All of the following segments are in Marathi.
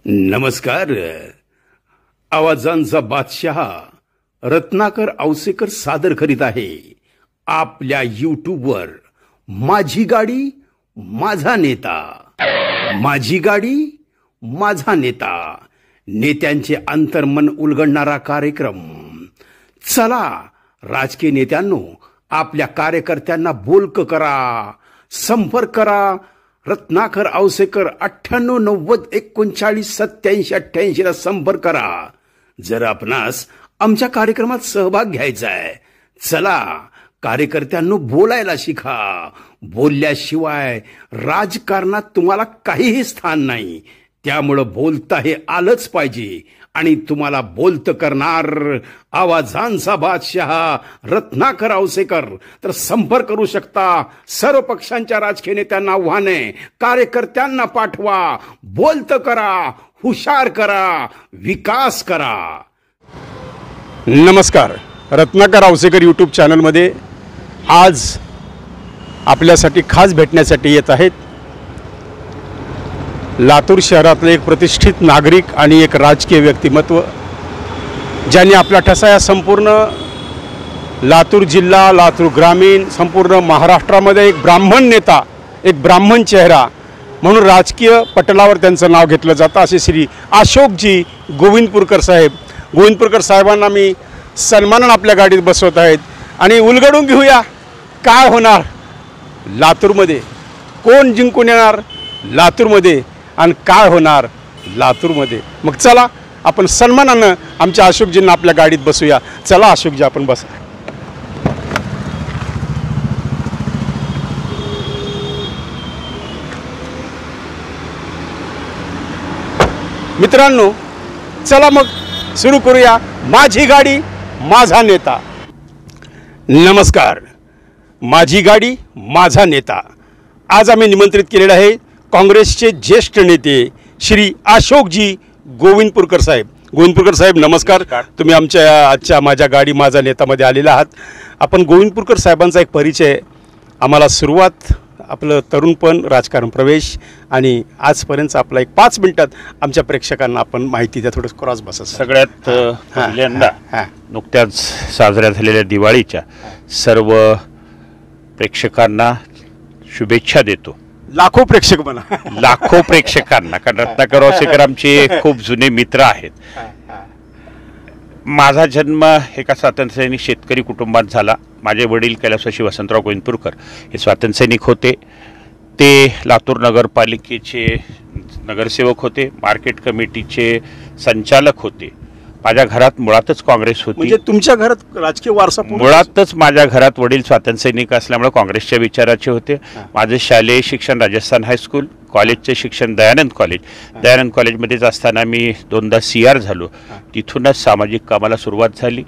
नमस्कार. आवाजांचा बादशाह रत्नाकर औसेकर सादर करीत आहे आपल्या यूट्यूबवर माझी गाडी माझा नेता. माझी गाडी माझा नेता, नेत्यांचे अंतर्मन उलगडणारा कार्यक्रम. चला राजकीय नेत्यांनो, आपल्या कार्यकर्त्यांना बोलक करा, संपर्क करा. रत्नाकर औसेकर 9890398788 ला संपर्क करा. जर आपणास आमच्या कार्यक्रमात सहभाग घ्यायचा आहे, चला कार्यकर्त्यांनो बोलायला शिका. बोलल्याशिवाय राजकारणात तुम्हाला काहीही स्थान नाही. त्यामुळं बोलता हे आलंच पाहिजे. आणि तुम्हाला बोलत करणार आवाजांचा बादशाह रत्नाकर औसेकर. तर संपर्क करू शकता. सर्व पक्षांच्या राजकीय नेत्यांना आव्हान आहे, कार्यकर्त्यांना पाठवा, बोलत करा, हुशार करा, विकास करा. नमस्कार. रत्नाकर औसेकर यूट्यूब चॅनलमध्ये आज आपल्यासाठी खास भेटण्यासाठी येत आहेत लातूर शहरातले एक प्रतिष्ठित नागरिक आणि एक राजकीय व्यक्तिमत्व, ज्यांनी आपला ठसा या संपूर्ण लातूर जिल्हा, लातूर ग्रामीण, संपूर्ण महाराष्ट्रामध्ये एक ब्राह्मण नेता, एक ब्राह्मण चेहरा म्हणून राजकीय पटलावर त्यांचं नाव घेतलं जातं, असे श्री अशोकजी गोविंदपूरकर साहेब. गोविंदपूरकर साहेबांना मी सन्मानाने आपल्या गाडीत बसवत आहेत. आणि उलगडून घेऊया काय होणार लातूरमध्ये, कोण जिंकून येणार लातूरमध्ये आणि काय होणार लातूरमध्ये. मग चला आपण सन्मानानं आमच्या अशोकजींना आपल्या गाडीत बसूया. चला अशोकजी, आपण बसा. मित्रांनो, चला मग सुरू करूया माझी गाडी माझा नेता. नमस्कार. माझी गाडी माझा नेता. आज आम्ही निमंत्रित केलेलं आहे काँग्रेसचे ज्येष्ठ नेते श्री अशोकजी गोविंदपूरकर साहेब. गोविंदपूरकर साहेब नमस्कार. तुम्ही आमच्या आजच्या माझ्या गाडी माझा नेतामध्ये आलेला आहात. आपण गोविंदपूरकर साहेबांचा एक परिचय, आम्हाला सुरुवात, आपलं तरुणपण, राजकारण प्रवेश आणि आजपर्यंत आपला एक 5 मिनिटात आमच्या प्रेक्षकांना आपण माहिती द्या. थोडं क्रॉस बसा. सगळ्यात पहिल्यांदा नुकत्याच साजऱ्या झालेल्या दिवाळीच्या सर्व प्रेक्षकांना शुभेच्छा देतो. लाखो प्रेक्षक म्हणा, लाखो प्रेक्षकांना, कारण रत्नाकर औसेकर आमचे खूप जुने मित्र आहेत. माझा जन्म एका स्वातंत्र्यसैनिक शेतकरी कुटुंबात झाला. माझे वडील कैलासवासी वसंतराव गोविंदपूरकर हे स्वातंत्र्यसैनिक होते. ते लातूर नगरपालिकेचे नगरसेवक होते, मार्केट कमिटीचे संचालक होते. माझ्या घरात मुळातच काँग्रेस होती. म्हणजे तुमच्या घरात राजकीय वारसा मुळातच माझ्या घरात वडील स्वातंत्र्यसैनिक असल्यामुळे काँग्रेसच्या विचाराचे होते. माझे शालेय शिक्षण राजस्थान हायस्कूल, कॉलेजचे शिक्षण दयानंद कॉलेज. दयानंद कॉलेजमध्येच असताना मी 2दा CR झालो. तिथूनच सामाजिक कामाला सुरुवात झाली.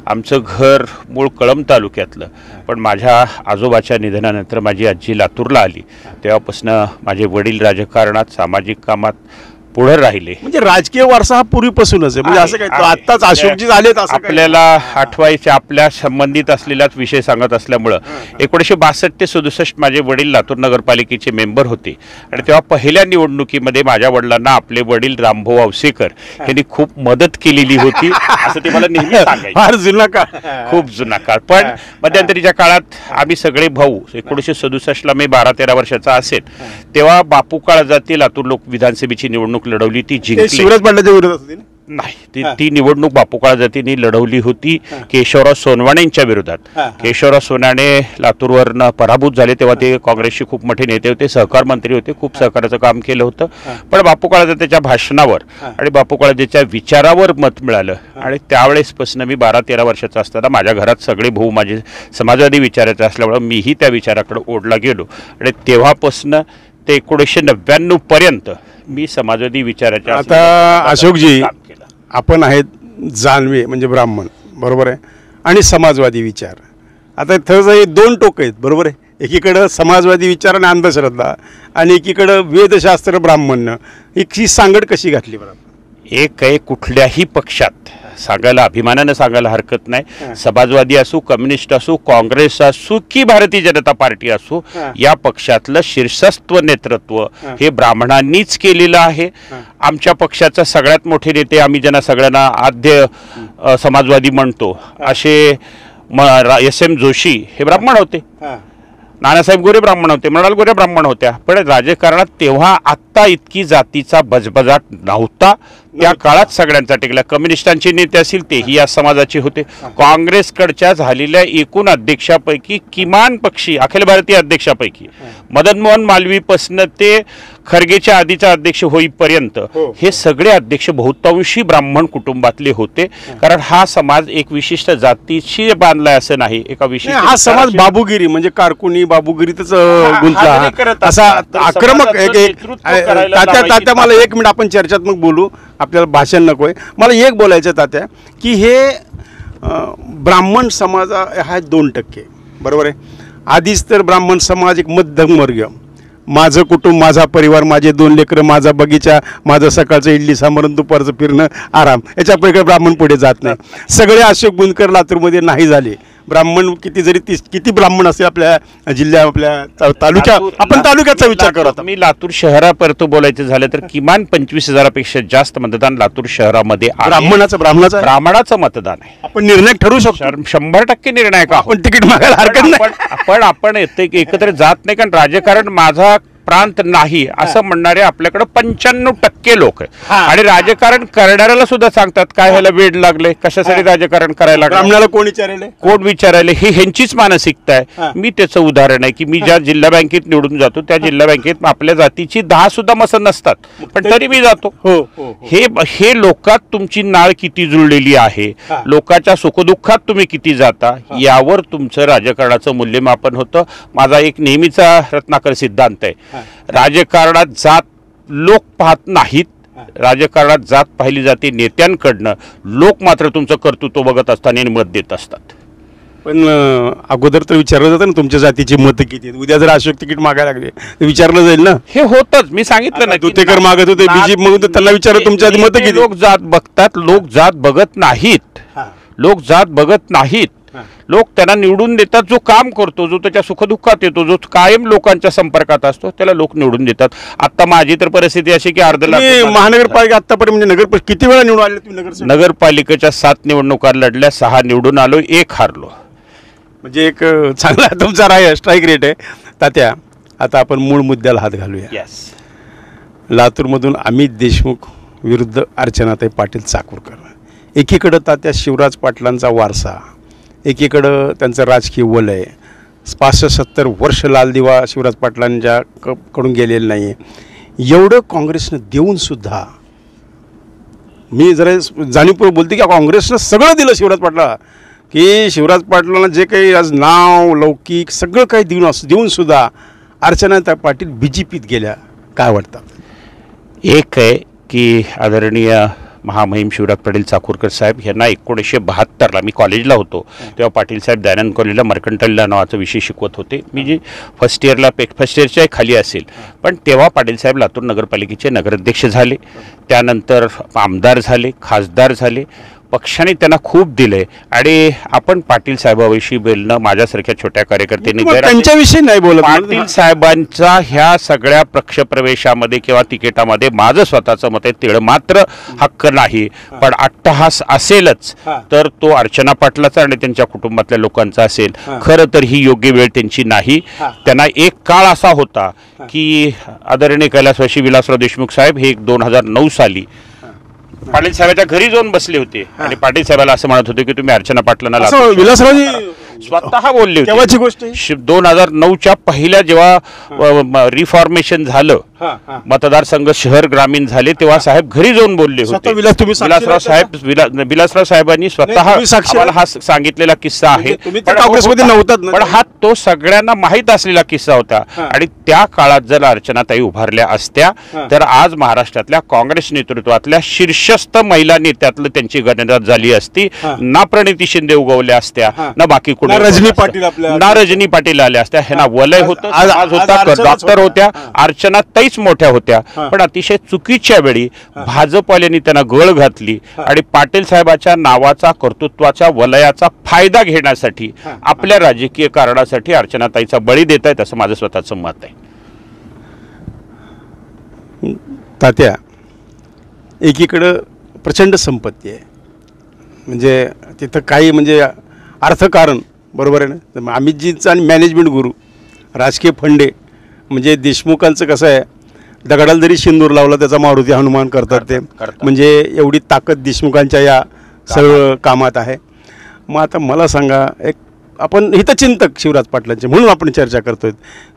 आमचं घर मूळ कळंब तालुक्यातलं, पण माझ्या आजोबाच्या निधनानंतर माझी आजी लातूरला आली. तेव्हापासून माझे वडील राजकारणात, सामाजिक कामात पुढे राहिले. म्हणजे राजकीय वारसा हा पूर्वीपासूनच आहे. म्हणजे असं काय आत्ताच अशोकजी झालेत असं आपल्याला आठवायचे, आपल्या संबंधित असलेलाच विषय सांगत असल्यामुळं 1962 ते 67 माझे वडील लातूर नगरपालिकेचे मेंबर होते. आणि तेव्हा पहिल्या निवडणुकीमध्ये माझ्या वडिलांना आपले वडील रामभाऊ औसेकर यांनी खूप मदत केलेली होती, असं ते मला नेहमी सांगायचे. फार जुना काळ, खूप जुना काळ. पण मध्यंतरीच्या काळात आम्ही सगळे भाऊ, 1967ला मी 12-13 वर्षाचा असेल तेव्हा बापू काळजाती लातूर लोक विधानसभेची निवडणूक लढवली. ती जिंकली. शिवराज पाटलांच्या विरोधात होती नाही, ती निवडणूक बापू काळजातींनी लढवली होती केशवराव सोनवणेंच्या विरोधात. केशवराव सोनवणे लातूरवरनं पराभूत झाले. तेव्हा ते काँग्रेसचे खूप मोठे नेते होते, सहकार मंत्री होते, खूप सहकाराचं काम केलं होतं. पण बापू काळजातीच्या भाषणावर आणि बापू काळजातीच्या विचारावर मत मिळालं. आणि त्यावेळेसपासून मी 12-13 वर्षाचा असताना माझ्या घरात सगळे भाऊ माझे समाजवादी विचाराचे असल्यामुळे मीही त्या विचाराकडे ओढला गेलो. आणि तेव्हापासून ते 1999 पर्यंत मी समाजवादी विचाराच्या. आता अशोकजी, आपण आहेत जानवे म्हणजे ब्राह्मण, बरोबर आहे, आणि समाजवादी विचार. आता थोडंसं 2 टोक आहेत, बरोबर आहे. एकीकडं समाजवादी विचार आणि अंधश्रद्धा, आणि एकीकडं वेदशास्त्र ब्राह्मण्य. ही सांगड कशी घातली बरोबर? एक आहे, कुठल्याही पक्षात सांगायला अभिमानानं सांगायला हरकत नाही, समाजवादी असू, कम्युनिस्ट असू, काँग्रेस असू की भारतीय जनता पार्टी असू, या पक्षातलं शीर्षस्थ नेतृत्व हे ब्राह्मणांनीच केलेलं आहे. आमच्या पक्षाचा सगळ्यात मोठे नेते, आम्ही ज्यांना सगळ्यांना आद्य समाजवादी म्हणतो, असे SM जोशी हे ब्राह्मण होते, नानासाहेब गोरे ब्राह्मण होते, मृणाल गोरे ब्राह्मण होत्या. पण राजकारणात तेव्हा आत्ता इतकी जातीचा बजबजाट नव्हता. त्या काळात सगळ्यांचा टिकला. कम्युनिस्टांचे नेते असतील तेही या समाजाचे होते. काँग्रेसकडच्या झालेल्या एकूण अध्यक्षापैकी किमान पक्षी अखिल भारतीय अध्यक्षापैकी मदन मोहन मालवीपासून ते खरगेच्या आधीचा अध्यक्ष होईपर्यंत हे सगळे अध्यक्ष बहुतांशी ब्राह्मण कुटुंबातले होते. कारण हा समाज एक विशिष्ट जातीशी बांधलाय असं नाही, एका विशिष्ट हा समाज बाबूगिरी म्हणजे कारकुनी बाबूगिरीतच गुंतला असा आक्रमक. तात्या मला 1 मिनिट आपण चर्चात्मक बोलू, आपल्याला भाषण नकोय. मला एक बोलायचं तात्या की हे ब्राह्मण समाज हा 2% बरोबर आहे. आधीच तर ब्राह्मण समाज एक मध्यमवर्ग, माझं कुटुंब, माझा परिवार, माझे 2 लेकरं, माझा बगीचा, माझं सकाळचं इडली सांबार, दुपारचं फिरणं, आराम, याच्यापैकी ब्राह्मण पुढे जात नाही. सगळे अशोक बुनकर लातूरमध्ये नाही झाले. ब्राह्मण किती जरी किती ब्राह्मण असेल आपल्या जिल्ह्यात, आपल्या तालुक्या, आपण तालुक्याचा विचार करत. मी लातूर शहरापर्यंत बोलायचं झालं तर किमान 25,000पेक्षा जास्त मतदान लातूर शहरामध्ये ब्राह्मणाचं मतदान आहे. आपण निर्णय ठरवू शकतो, 100% निर्णायक. आपण तिकीट मागायला हरकत नाही. आपण एकत्र जात नाही, कारण राजकारण माझा प्रांत नाही असं म्हणणारे आपल्याकडे 95% लोक आहे. आणि राजकारण करणाऱ्याला सुद्धा सांगतात काय ह्याला वेळ लागले, कशासाठी राजकारण करायला लागलं, कोण विचारायले, ही ह्यांचीच मानसिकता आहे. मी त्याचं उदाहरण आहे की मी ज्या जिल्हा बँकेत निवडून जातो त्या जिल्हा बँकेत आपल्या जातीची 10 सुद्धा मतं नसतात, पण तरी मी जातो. हे लोकात तुमची नाळ किती जुळलेली आहे, लोकांच्या सुखदुःखात तुम्ही किती जाता, यावर तुमचं राजकारणाचं मूल्यमापन होतं. माझा एक नेहमीचा रत्नाकर सिद्धांत आहे, राजकारणात जात लोक पाहत नाहीत, राजकारणात जात पाहिली जाते नेत्यांकडनं, लोक मात्र तुमचं कर्तृत्व बघत असताना आणि मत देत असतात. पण अगोदर तर विचारलं जातं ना तुमच्या जातीची मतं किती आहेत. उद्या जर अशोक तिकीट मागायला लागले तर विचारलं जाईल ना. हे होतच, मी सांगितलं ना, दुतेकर मागत होते, बीजेपी मग त्यांना विचारलं तुमच्या मतं किती. लोक जात बघतात, लोक जात बघत नाहीत, लोक जात बघत नाहीत. लोक त्यांना निवडून देतात जो काम करतो, जो त्याच्या सुखदुःखात येतो, जो कायम लोकांच्या संपर्कात असतो, त्याला लोक निवडून देतात. आता माझी तर परिस्थिती अशी की अर्ध लाख महानगरपालिका आतापर्यंत म्हणजे नगरपालिका किती वेळा निवडून आले तुम्ही? नगरपालिकेच्या 7 निवडणुका लढल्या, 6 निवडून आलो, 1 हारलो. म्हणजे एक चांगला तुमचा स्ट्राईक रेट आहे. तात्या आता आपण मूळ मुद्द्याला हात घालूया. लातूरमधून अमित देशमुख विरुद्ध अर्चनाताई पाटील चाकूरकर. एकीकडं तात्या शिवराज पाटलांचा वारसा, एकीकडं त्यांचं राजकीय वलय, 65-70 वर्ष लाल दिवा शिवराज पाटलांच्या कडून गेलेलं नाही आहे. एवढं काँग्रेसनं देऊनसुद्धा मी जरा जाणीवपूर्वक बोलते की काँग्रेसनं सगळं दिलं शिवराज पाटला, की शिवराज पाटलांना जे काही आज नाव लौकिक सगळं काही देऊनसुद्धा अर्चनाताई पाटील BJPत गेल्या. काय वाटतं? एक आहे की आदरणीय महामहिम शिवराज पाटील चाकूरकर साहेब यांना 1972ला मी कॉलेजला होतो तेव्हा पाटील साहेब दयानंद कॉलेजला मर्कंटाईलला नावाचा विषय शिकवत होते. मी जी फर्स्ट इयरच्या खाली असेल, पण तेव्हा पाटील साहेब लातूर नगरपालिकेचे नगराध्यक्ष झाले, त्यानंतर आमदार झाले, खासदार झाले. पक्षाने त्यांना खूप दिले. आणि आपण पाटील साहेबांविषयी बोलणं माझ्यासारख्या छोट्या कार्यकर्त्यांनी त्यांच्याविषयी नाही बोलत. पाटील साहेबांचा ह्या सगळ्या पक्षप्रवेशामध्ये किंवा तिकिटामध्ये माझं स्वतःचं मत आहे तिळ मात्र हक्क नाही. पण अट्टहास असेलच तर तो अर्चना पाटलाचा आणि त्यांच्या कुटुंबातल्या लोकांचा असेल. खरं तर ही योग्य वेळ त्यांची नाही. त्यांना एक काळ असा होता की आदरणीय कैलासवासी विलासराव देशमुख साहेब हे 2009 साली पाटील साहेबांच्या घरी जाऊन बसले होते आणि पाटील साहेबांना असं म्हणत होते की तुम्ही अर्चना पाटलांना विलासरावजी स्वतः बोलले होते. गोष्ट 2009च्या पहिल्या जेव्हा रिफॉर्मेशन झालं, मतदारसंघ शहर ग्रामीण झाले, तेव्हा साहेब घरी जाऊन बोलले होते. विलासराव साहेबांनी स्वतः हा सांगितलेला किस्सा आहे. काँग्रेसमध्ये नव्हतात, पण हा तो सगळ्यांना माहीत असलेला किस्सा होता. आणि त्या काळात जर अर्चनाताई उभारल्या असत्या तर आज महाराष्ट्रातल्या काँग्रेस नेतृत्वातल्या शीर्षस्थ महिला नेत्यातलं त्यांची गणना झाली असती. ना प्रणिती शिंदे उगवल्या असत्या, ना बाकी कोणी, ना रजनी पाटील आल्या असत्या. ह्यांना वलय होतं, आज होता, डॉक्टर होत्या. अर्चनाताई नक्कीच मोठ्या होत्या, पण अतिशय चुकीच्या वेळी भाजपवाल्यांनी त्यांना गळ घातली आणि पाटील साहेबाच्या नावाचा, कर्तृत्वाच्या वलयाचा फायदा घेण्यासाठी आपल्या राजकीय कारणासाठी अर्चनाताईचा बळी देत आहेत, असं माझं स्वतःचं मत आहे. तात्या, एकीकडं प्रचंड संपत्ती आहे, म्हणजे तिथं काही म्हणजे अर्थकारण बरोबर आहे ना. अमितजींचं आणि मॅनेजमेंट गुरु राजकीय फंडे म्हणजे देशमुखांचं कसं आहे, दगडाला जरी शिंदूर लावला त्याचा मारुती हनुमान करतात ते, म्हणजे एवढी ताकद देशमुखांच्या या सर्व कामात आहे. मग आता मला सांगा, एक आपण हितचिंतक शिवराज पाटलांचे म्हणून आपण चर्चा करतोय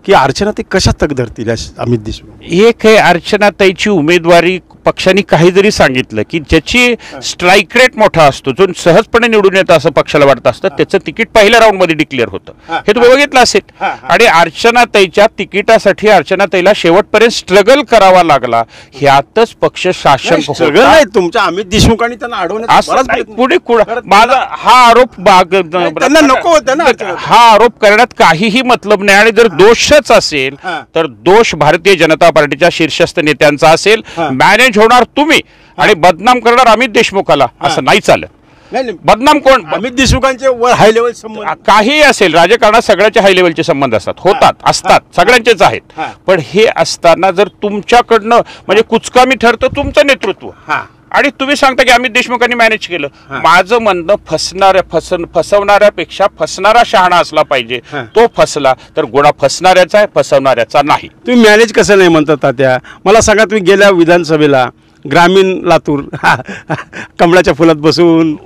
की अर्चना ते कशा तक धरतील अमित देशमुख. एक आहे अर्चनाताईची उमेदवारी पक्षाने काही जरी सांगितलं की ज्याची स्ट्राईक रेट मोठा असतो, जो सहजपणे निवडून येतं असं पक्षाला वाटतं असतं, त्याचं तिकीट पहिल्या राऊंडमध्ये डिक्लेअर होतं, हे तुम्ही बघितलं असेल. आणि अर्चनाताईच्या तिकिटासाठी अर्चनाताईला शेवटपर्यंत स्ट्रगल करावा लागला. ह्यातच पक्ष शासन नाही, तुमच्या अमित देशमुखांनी त्यांना अडवण्यात पुढे माझा हा आरोप त्यांना नको होता ना, हा आरोप करण्यात काहीही मतलब नाही. आणि जर दोषच असेल तर दोष भारतीय जनता पार्टीच्या शीर्षस्थ नेत्यांचा असेल. मॅनेज होणार तुम्ही आणि बदनाम करणार अमित देशमुखाला, असं नाही चालत. बदनाम कोण? अमित देशमुखांचे हाय लेवल संबंध काही असेल, राजकारणात सगळ्याचे हाय लेवलचे संबंध असतात, सगळ्यांचेच आहेत. पण हे असताना जर तुमच्याकडनं म्हणजे कुचकामी ठरतं तुमचं नेतृत्व आणि तुम्ही सांगता की अमित देशमुखांनी मॅनेज केलं, माझं म्हणणं फसवणाऱ्यापेक्षा फसणारा शहाणा असला पाहिजे. तो फसला तर गुन्हा फसणाऱ्याचा आहे, फसवणाऱ्याचा नाही. तुम्ही मॅनेज कसं नाही म्हणता तात्या? मला सांगा, तुम्ही गेल्या विधानसभेला ग्रामीण लातूर कमळाच्या फुलात बसून,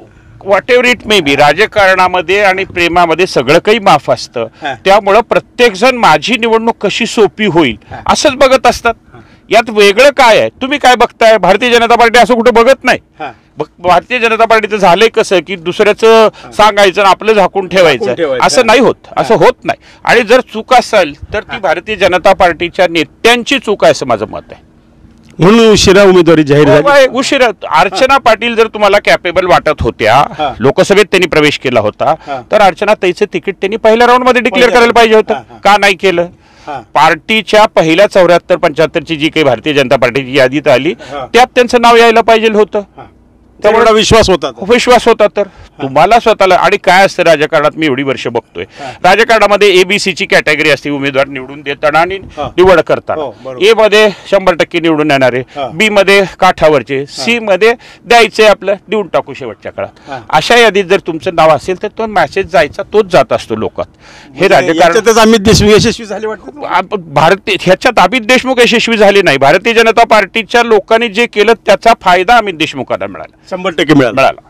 what ever it may be, राजकारणामध्ये आणि प्रेमामध्ये सगळं काही माफ असतं. त्यामुळं प्रत्येक जण माझी निवडणूक कशी सोपी होईल असंच बघत असतात. यात वेगळं काय आहे? तुम्ही काय बघताय? भारतीय जनता पार्टी असं कुठं बघत नाही. भारतीय जनता पार्टीचं झालंय कसं की दुसऱ्याचं सांगायचं आणि आपलं झाकून ठेवायचं, असं नाही होत, असं होत नाही. आणि जर चूक असेल तर ती भारतीय जनता पार्टीच्या नेत्यांची चूक आहे असं माझं मत आहे. म्हणून उशिरा उमेदवारी जाहीर झाली. उशिरा. अर्चना पाटील जर तुम्हाला कॅपेबल वाटत होत्या, लोकसभेत त्यांनी प्रवेश केला होता, तर अर्चना ताईचं तिकीट त्यांनी पहिल्या राऊंड मध्ये डिक्लेअर करायला पाहिजे होतं. का नाही केलं? पार्टीच्या पहिल्या 74-75ची जी काही भारतीय जनता पार्टीची यादीत आली त्यात त्यांचं नाव यायला पाहिजे होतं. त्यामुळे विश्वास होता. तर तुम्हाला स्वतःला, आणि काय असतं राजकारणात, मी एवढी वर्ष बघतोय राजकारणामध्ये एबीसीची कॅटेगरी असते उमेदवार निवडून देताना आणि निवड करताना. ए मध्ये 100% निवडून येणारे, बी मध्ये काठावरचे, सी मध्ये द्यायचे आपलं देऊन टाकू शेवटच्या काळात. अशा यादीत जर तुमचं नाव असेल तर तो मेसेज जायचा, तोच जात असतो लोकात. हे राजकारण अमित देशमुख यशस्वी झाले वाटतं. भारतीय ह्याच्यात अमित देशमुख यशस्वी झाले नाही. भारतीय जनता पार्टीच्या लोकांनी जे केलं त्याचा फायदा अमित देशमुखांना मिळाला, 100% मिळाला.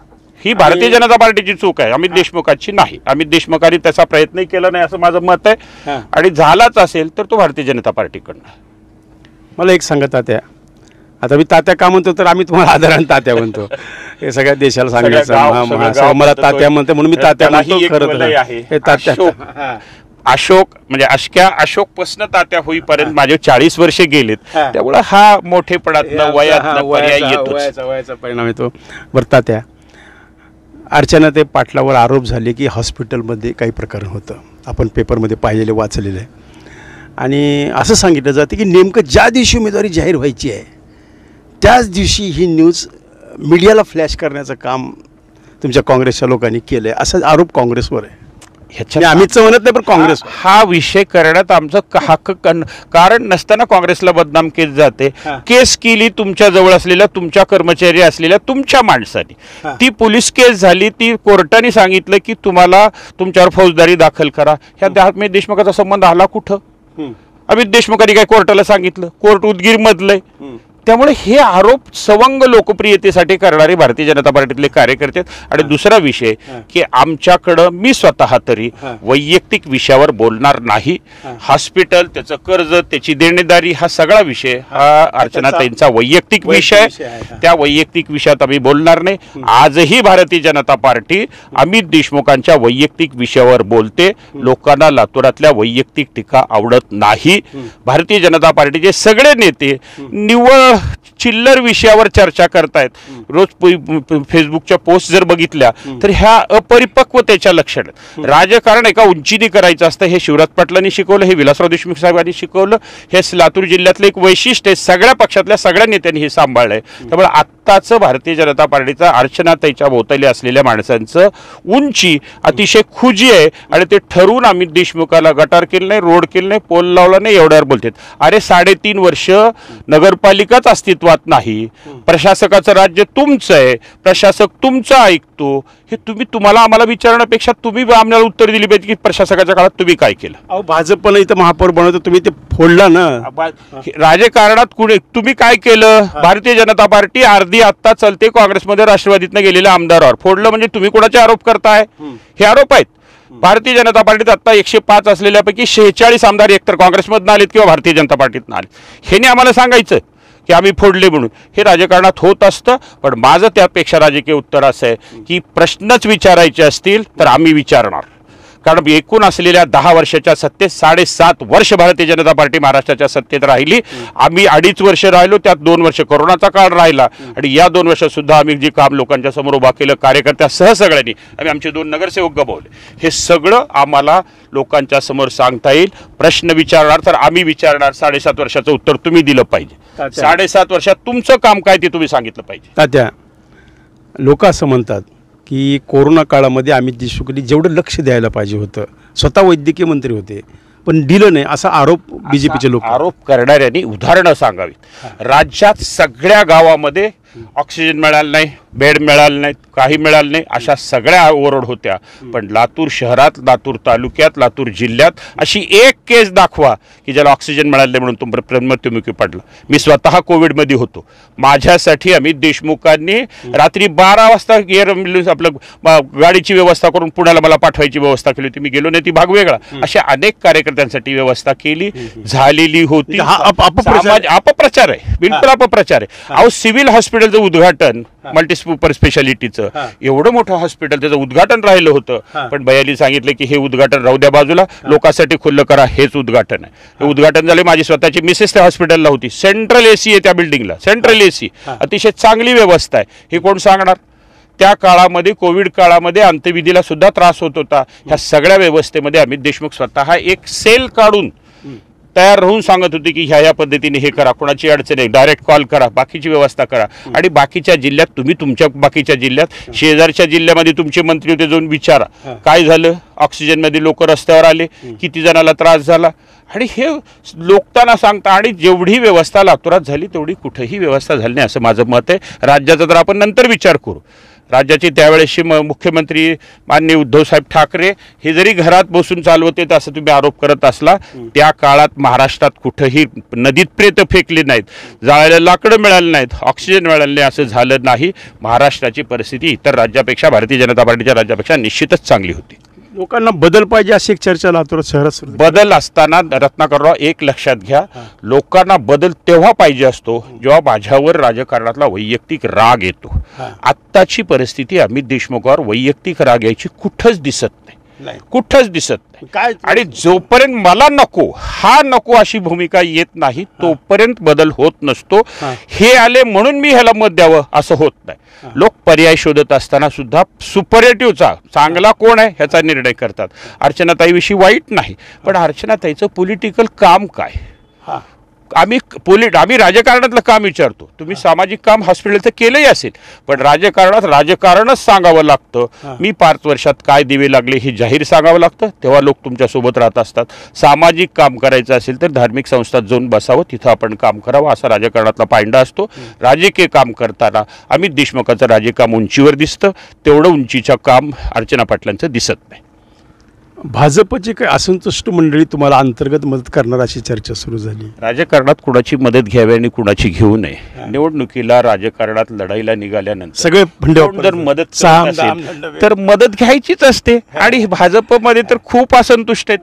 ही भारतीय जनता पार्टीची चूक आहे, अमित देशमुखांची नाही. अमित देशमुखांनी त्याचा प्रयत्नही केला नाही असं माझं मत आहे. आणि झालाच असेल तर तो भारतीय जनता पार्टीकडनं. मला एक सांगा तात्या, आता मी तात्या का म्हणतो तर आम्ही तुम्हाला आदराने तात्या म्हणतो, हे सगळ्या देशाला सांगायचं. मला तात्या म्हणते म्हणून मी तात्या म्हणतो. खरं तात्या अशोक म्हणजे अशोक पासून तात्या होईपर्यंत माझे 40 वर्षे गेलेत. त्यामुळे हा मोठेपणातनं वयाचा परिणाम येतो. बरं तात्या, अर्चना ते पाटलावर आरोप झाले की हॉस्पिटलमध्ये काही प्रकरण होतं, आपण पेपरमध्ये पाहिलेले वाचलेलं आहे. आणि असं सांगितलं जातं की नेमकं ज्या दिवशी उमेदवारी जाहीर व्हायची आहे त्याच दिवशी ही न्यूज मीडियाला फ्लॅश करण्याचं काम तुमच्या काँग्रेसच्या लोकांनी केलं आहे, असा आरोप काँग्रेसवर आहे. अमितचं म्हणत नाही, पण काँग्रेस हा विषय करण्यात आमचं हक्क, कारण नसताना काँग्रेसला बदनाम केली जाते. केस केली तुमच्या जवळ असलेल्या, तुमच्या कर्मचारी असलेल्या तुमच्या माणसाने, ती पोलीस केस झाली, ती कोर्टाने सांगितलं की तुम्हाला तुमच्यावर फौजदारी दाखल करा. ह्या अमित देशमुखाचा संबंध आला कुठं? अमित देशमुखांनी काय कोर्टाला सांगितलं? कोर्ट उदगीर मधलंय. त्यामुळे हे आरोप सवंग लोकप्रियतेसाठी करणारे भारतीय जनता पार्टीतले कार्यकर्ते. आणि दुसरा विषय की आमच्याकडं, मी स्वतः तरी वैयक्तिक विषयावर बोलणार नाही. हॉस्पिटल, त्याचं कर्ज, त्याची देणेदारी, हा सगळा विषय हा अर्चनाताईंचा वैयक्तिक विषय. त्या वैयक्तिक विषयात आम्ही बोलणार नाही. आजही भारतीय जनता पार्टी अमित देशमुखांच्या वैयक्तिक विषयावर बोलते. लोकांना लातूरातल्या वैयक्तिक टीका आवडत नाही. भारतीय जनता पार्टीचे सगळे नेते निव्वळ चिल्लर विषयावर चर्चा करतायत, रोज फेसबुकच्या पोस्ट जर बघितल्या तर ह्या अपरिपक्वतेच्या लक्षण. राजकारण एका उंचीने करायचं असतं. हे शिवराज पाटलांनी शिकवलं, हे विलासराव देशमुख साहेबांनी शिकवलं. हे लातूर जिल्ह्यातलं एक वैशिष्ट्य आहे. सगळ्या पक्षातल्या सगळ्या नेत्यांनी हे सांभाळलंय. त्यामुळे आत्ताचं भारतीय जनता पार्टीचा अर्चनाताईच्या भोवताली असलेल्या माणसांचं उंची अतिशय खुजी आहे. आणि ते ठरवून अमित देशमुखाला गटार केलं नाही, रोड केलं नाही, पोल लावला नाही, एवढ्यावर बोलतात. अरे 3.5 वर्ष नगरपालिकाच अस्तित्वात नाही, प्रशासकाचं राज्य तुमचं आहे, प्रशासक तुमचं ऐकतो. हे तुम्हाला आम्हाला विचारण्यापेक्षा तुम्ही आम्हाला उत्तर दिली पाहिजे की प्रशासकाच्या काळात तुम्ही काय केलं. अहो भाजपनं इथं महापौर बनवतो, तुम्ही ते फोडला ना. राजकारणात कुठे तुम्ही काय केलं. भारतीय जनता पार्टी अर्धी आत्ता चलते काँग्रेसमध्ये राष्ट्रवादीतनं गेलेल्या आमदारावर फोडलं. म्हणजे तुम्ही कोणाचे आरोप करताय. हे आरोप आहेत. भारतीय जनता पार्टीत आता 105 असलेल्यापैकी 46 आमदार एकतर काँग्रेसमधून आलेत किंवा भारतीय जनता पार्टीतून आले. ह्याने आम्हाला सांगायचं की आम्ही फोडले म्हणून. हे राजकारणात होत असतं. पण माझं त्यापेक्षा राजकीय उत्तर असं आहे की प्रश्नच विचारायचे असतील तर आम्ही विचारणार. कारण एकूण असलेल्या 10 वर्षाच्या सत्तेत 7.5 वर्ष भारतीय जनता पार्टी महाराष्ट्राच्या सत्तेत राहिली. आम्ही 2.5 वर्ष राहिलो, त्यात 2 वर्ष कोरोनाचा काळ राहिला. आणि या 2 वर्षात सुद्धा आम्ही जे काम लोकांच्या समोर उभा केलं, कार्यकर्त्यासह सगळ्यांनी, आम्ही आमचे 2 नगरसेवक गमावले. हे सगळं आम्हाला लोकांच्या समोर सांगता येईल. प्रश्न विचारणार तर आम्ही विचारणार. 7.5 वर्षाचं उत्तर तुम्ही दिलं पाहिजे. 7.5 वर्षात तुमचं काम काय ते तुम्ही सांगितलं पाहिजे. तात्या, लोक असं म्हणतात की कोरोना काळामध्ये अमित देशमुखांनी जेवढं लक्ष द्यायला पाहिजे होतं, स्वतः वैद्यकीय मंत्री होते पण दिलं नाही, असा आरोप बीजेपीचे लोक. आरोप करणाऱ्यांनी उदाहरणं सांगावीत. राज्यात सगळ्या गावामध्ये ऑक्सिजन मिळालं नाही, बेड मिळालं नाहीत, काही मिळालं नाही, अशा सगळ्या ओरड होत्या. पण लातूर शहरात, लातूर तालुक्यात, लातूर जिल्ह्यात अशी एक केस दाखवा की ज्याला ऑक्सिजन मिळालं नाही म्हणून मृत्युमुखी पडला. मी स्वतः कोविडमध्ये होतो. माझ्यासाठी अमित देशमुखांनी रात्री 12 वाजता एअर ॲम्ब्युलन्स आपलं गाडीची व्यवस्था करून पुण्याला मला पाठवायची व्यवस्था केली होती. मी गेलो नाही, ती भाग वेगळा. अशा अनेक कार्यकर्त्यांसाठी व्यवस्था केली झालेली होती. अपप्रचार आहे, बिलकुल अपप्रचार आहे. अहो सिव्हिल हॉस्पिटलचं उद्घाटन, मल्टी सुपर स्पेशालिटीचं एवढं मोठं हॉस्पिटल, त्याचं उद्घाटन राहिलं होतं. पण भैयाली सांगितलं की हे उद्घाटन राहू द्या बाजूला, लोकांसाठी खुल्लं करा, हेच उद्घाटन आहे. हे उद्घाटन झाले. माझी स्वतःची मिसेस त्या हॉस्पिटलला होती. सेंट्रल एसी आहे त्या बिल्डिंगला, सेंट्रल एसी, अतिशय चांगली व्यवस्था आहे. हे कोण सांगणार. त्या काळामध्ये, कोविड काळामध्ये अंत्यविधीला सुद्धा त्रास होत होता. ह्या सगळ्या व्यवस्थेमध्ये अमित देशमुख स्वतः एक सेल काढून तयार राहून सांगत होते की ह्या पद्धतीने हे करा, कोणाची अडचण आहे डायरेक्ट कॉल करा, बाकीची व्यवस्था करा. आणि बाकीच्या जिल्ह्यात तुम्ही तुमच्या बाकीच्या जिल्ह्यात, शेजारच्या जिल्ह्यामध्ये तुमचे मंत्री होते, जाऊन विचारा काय झालं. ऑक्सिजनमध्ये लोक रस्त्यावर आले, किती जणाला त्रास झाला. आणि हे लोकताना सांगता. आणि जेवढी व्यवस्था लातूरात झाली तेवढी कुठेही व्यवस्था झाली नाही असं माझं मत आहे. राज्याचा तर आपण नंतर विचार करू. राज्याचे त्यावेळेसचे मुख्यमंत्री माननीय उद्धवसाहेब ठाकरे हे जरी घरात बसून चालवते असं तुम्ही आरोप करत असला, त्या काळात महाराष्ट्रात कुठेही नदीत प्रेत फेकले नाहीत, जाळायला लाकडं मिळालं नाहीत, ऑक्सिजन मिळालं नाही, असं झालं नाही. महाराष्ट्राची परिस्थिती इतर राज्यापेक्षा, भारतीय जनता पार्टीच्या राज्यापेक्षा निश्चितच चांगली होती. लोकांना बदल पाहिजे अशी एक चर्चा लातूर शहरात. बदल असताना रत्नाकरराव एक लक्षात घ्या, लोकांना बदल तेव्हा पाहिजे असतो जेव्हा माझ्यावर राजकारणातला वैयक्तिक राग येतो. आत्ताची परिस्थिती अमित देशमुखावर वैयक्तिक राग यायची कुठंच दिसत नाही, कुठंच दिसत नाही. आणि जोपर्यंत मला नको, हा नको अशी भूमिका येत नाही तोपर्यंत बदल होत नसतो. हे आले म्हणून मी ह्याला मत द्यावं असं होत नाही. लोक पर्याय शोधत असताना सुद्धा सुपरलेटिव्हचा चांगला कोण आहे ह्याचा निर्णय करतात. अर्चनाताईविषयी वाईट नाही, पण अर्चनाताईचं पॉलिटिकल काम काय. आम्ही राजकारणातलं काम विचारतो. तुम्ही सामाजिक काम हॉस्पिटलचं केलंही असेल, पण राजकारणात राजकारणच सांगावं लागतं. मी 5 वर्षात काय दिवे लागले हे जाहीर सांगावं लागतं, तेव्हा लोक तुमच्यासोबत राहत असतात. सामाजिक काम करायचं असेल तर धार्मिक संस्थात जाऊन बसावं, तिथं आपण काम करावं, असा राजकारणातला पायंडा असतो. राजकीय काम करताना अमित देशमुखाचं राजकीय काम उंचीवर दिसतं, तेवढं उंचीचं काम अर्चना पाटलांचं दिसत नाही. भाजपची काही असंतुष्ट मंडळी तुम्हाला अंतर्गत मदत करणार अशी चर्चा सुरू झाली. राजकारणात कुणाची मदत घ्यावी आणि कुणाची घेऊ नये. निवडणुकीला राजकारणात लढाईला निघाल्यानंतर सगळे जर मदत तर मदत घ्यायचीच असते. आणि भाजपमध्ये तर खूप असंतुष्ट आहेत.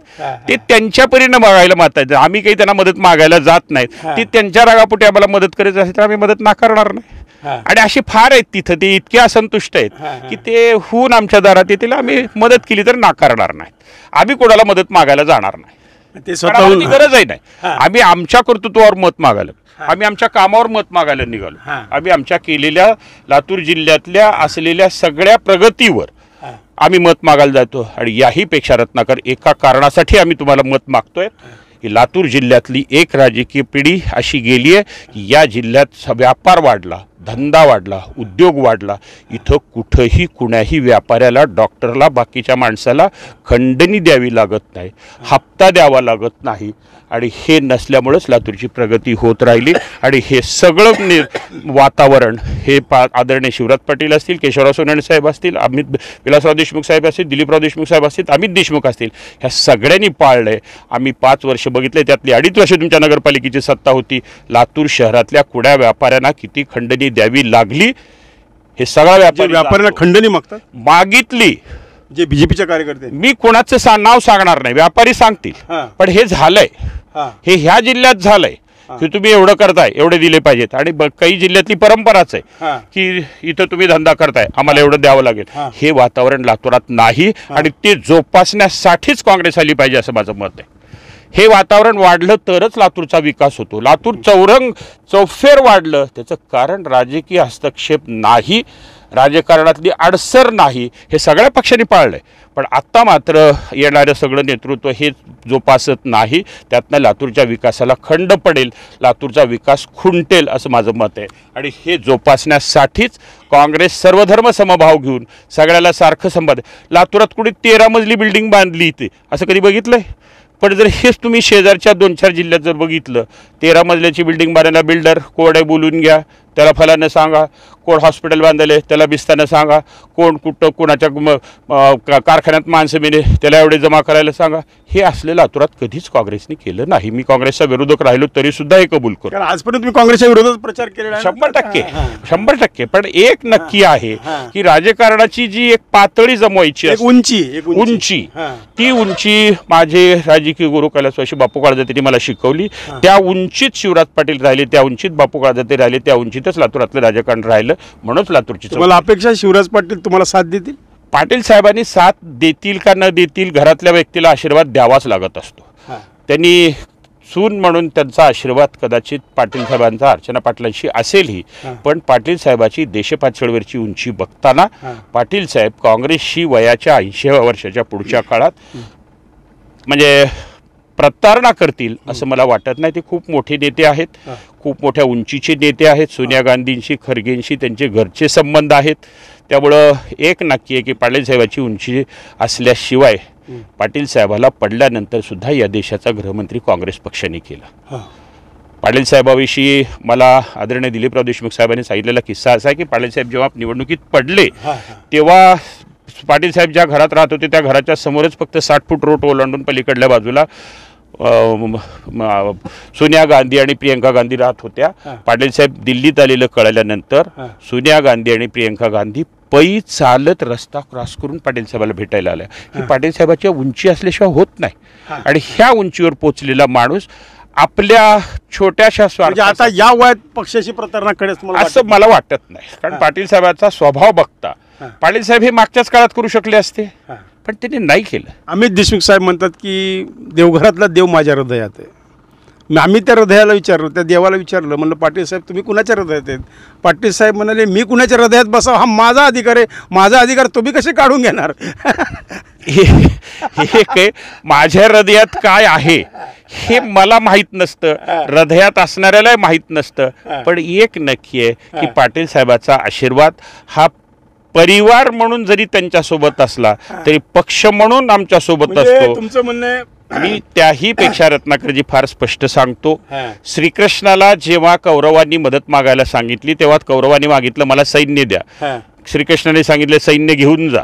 ते त्यांच्या परीने मागायला मागतात. आम्ही काही त्यांना मदत मागायला जात नाहीत. ते त्यांच्या रागापोटी आम्हाला मदत करायची असेल तर आम्ही मदत नाकारणार नाही. आणि अशी फार आहेत तिथं, ते इतके असंतुष्ट आहेत की ते होऊन आमच्या दारात येतील. आम्ही मदत केली तर नाकारणार नाही. आम्ही कोणाला मदत मागायला जाणार नाही, ते स्वतःहून गरजही नाही. आम्ही आमच्या कर्तृत्वावर मत मागायला. आम्ही आमच्या कामावर मत मागायला निघालो. आम्ही आमच्या केलेल्या लातूर जिल्ह्यातल्या असलेल्या सगळ्या प्रगतीवर आम्ही मत मागायला जातो. आणि याहीपेक्षा रत्नाकर एका कारणासाठी आम्ही तुम्हाला मत मागतोय की लातूर जिल्ह्यातली एक राजकीय पिढी अशी गेली आहे की या जिल्ह्यात व्यापार वाढला, धंदा वाढला, उद्योग वाढला. इथं कुठंही कुणाही व्यापाऱ्याला, डॉक्टरला, बाकीच्या माणसाला खंडणी द्यावी लागत नाही, हप्ता द्यावा लागत नाही. आणि हे नसल्यामुळंच लातूरची प्रगती होत राहिली. आणि हे सगळं वातावरण हे आदरणीय शिवराज पाटील असतील, केशवराव सोनावणे साहेब असतील, विलासराव देशमुख साहेब असतील, दिलीपराव देशमुख साहेब असतील, अमित देशमुख असतील, ह्या सगळ्यांनी पाळलं आहे. आम्ही 5 वर्ष बघितले, त्यातली 2.5 वर्ष तुमच्या नगरपालिकेची सत्ता होती. लातूर शहरातल्या कुड्या व्यापाऱ्यांना किती खंडणी द्यावी लागली हे सगळ्या व्यापाऱ्यांना खंडणी मागितली. जे बीजेपीच्या कार्यकर्ते, मी कोणाचं नाव सांगणार नाही, व्यापारी सांगतील. पण हे झालंय, हे ह्या जिल्ह्यात झालंय की तुम्ही एवढं करताय, एवढे दिले पाहिजेत. आणि काही जिल्ह्यातली परंपराच आहे की इथं तुम्ही धंदा करताय, आम्हाला एवढं द्यावं लागेल. हे वातावरण लातूरात नाही आणि ते जोपासण्यासाठीच काँग्रेस आली पाहिजे असं माझं मत आहे. हे वातावरण वाढलं तरच लातूरचा विकास होतो. लातूर चौफेर वाढलं त्याचं कारण राजकीय हस्तक्षेप नाही, राजकारणातली अडसर नाही, हे सगळ्या पक्षांनी पाळलंय. पण आत्ता मात्र येणारं सगळं नेतृत्व हे जोपासत नाही, त्यातनं लातूरच्या विकासाला खंड पडेल, लातूरचा विकास खुंटेल असं माझं मत आहे. आणि हे जोपासण्यासाठीच काँग्रेस सर्वधर्म समभाव घेऊन सगळ्याला सारखं संवाद. लातूरात कुणी 13 मजली बिल्डिंग बांधली इथे असं कधी बघितलंय? पण जर हेच तुम्ही शेजारच्या 2-4 जिल्ह्यात जर बघितलं, 13 मजल्याची बिल्डिंग बांधायला बिल्डर कोड बोलून घ्या, त्याला फलानं सांगा, कोण हॉस्पिटल बांधले त्याला बिस्तानं सांगा, कोण कुठं कोणाच्या कारखान्यात माणसं मेले त्याला एवढे जमा करायला सांगा. हे असलं लातूरात कधीच काँग्रेसने केलं नाही. मी काँग्रेसचा विरोधक राहिलो तरी सुद्धा हे कबूल करू. आजपर्यंत तुम्ही काँग्रेसच्या विरोधात प्रचार केलेला 100%. पण एक नक्की आहे की राजकारणाची जी एक पातळी जमवायची उंची, ती उंची माझे राजकीय गुरु कैलासवासी बापू काळजाते मला शिकवली. त्या उंचीत शिवराज पाटील राहिले, त्या उंचीत बापू काळजाते राहिले, त्या उंचीतच लातूरातलं राजकारण राहिलं. म्हणूनच लातूरची मला अपेक्षा शिवराज पाटील तुम्हाला साथ देतील. पाटील साहेबांनी साथ देतील का न देतील, घरातल्या व्यक्तीला आशीर्वाद द्यावाच लागत असतो. त्यांनी सून म्हणून त्यांचा आशीर्वाद कदाचित पाटील साहेबांचा अर्चना पाटलांशी असेलही, पण पाटील साहेबाची देशपातळीवरची उंची बघताना पाटील साहेब काँग्रेसशी वयाच्या 80व्या वर्षाच्या पुढच्या काळात म्हणजे प्रतारणा करतील असं मला वाटत नाही. ते खूप मोठे नेते आहेत, खूप मोठ्या उंचीचे नेते आहेत. सोनिया गांधींशी, खरगेंशी त्यांचे घरचे संबंध आहेत. त्यामुळं एक नक्की आहे की पाटील साहेबाची उंची असल्याशिवाय पाटील साहेबाला पडल्यानंतर सुद्धा या देशाचा गृहमंत्री काँग्रेस पक्षाने केला. पाटील साहेबाविषयी मला आदरणीय दिलीपराव देशमुख साहेबांनी सांगितलेला किस्सा असा आहे की पाटील साहेब जेव्हा निवडणुकीत पडले तेव्हा पाटील साहेब ज्या घरात राहत होते त्या घराच्या समोरच फक्त 60 फूट रोड ओलांडून पलीकडल्या बाजूला सोनिया गांधी आणि प्रियंका गांधी राहत होत्या. पाटील साहेब दिल्लीत आलेलं कळल्यानंतर सोनिया गांधी आणि प्रियंका गांधी पै चालत रस्ता क्रॉस करून पाटील साहेबाला भेटायला आल्या. ही पाटील साहेबाच्या उंची असल्याशिवाय होत नाही. आणि ह्या उंचीवर पोचलेला माणूस आपल्या छोट्याशा स्वार्थ आता या वयात पक्षाची प्रतारणा असं मला वाटत नाही. कारण पाटील साहेबांचा स्वभाव बघता पाटील साहेब हे मागच्याच काळात करू शकले असते, पण त्यांनी नाही केलं. अमित देशमुख साहेब म्हणतात की देवघरातला देव माझ्या हृदयात आहे. आम्ही त्या हृदयाला विचारलं, त्या देवाला विचारलं, म्हणलं पाटील साहेब तुम्ही कुणाच्या हृदयात आहेत? पाटील साहेब म्हणाले मी कुणाच्या हृदयात बसावं हा माझा अधिकार आहे, माझा अधिकार तुम्ही कसे काढून घेणार? हे काय माझ्या हृदयात काय आहे हे मला माहीत नसतं, हृदयात असणाऱ्याला माहीत नसतं. पण एक नक्की आहे की पाटील साहेबाचा आशीर्वाद हा परिवार म्हणून जरी त्यांच्यासोबत असला तरी पक्ष म्हणून आमच्या सोबत असतो. तुमचं म्हणणं मी त्याही पेक्षा रत्नाकरजी फार स्पष्ट सांगतो. श्रीकृष्णाला जेव्हा कौरवांनी मदत मागायला सांगितली तेव्हा कौरवांनी मागितलं मला सैन्य द्या. श्रीकृष्णाने सांगितलं सैन्य घेऊन जा.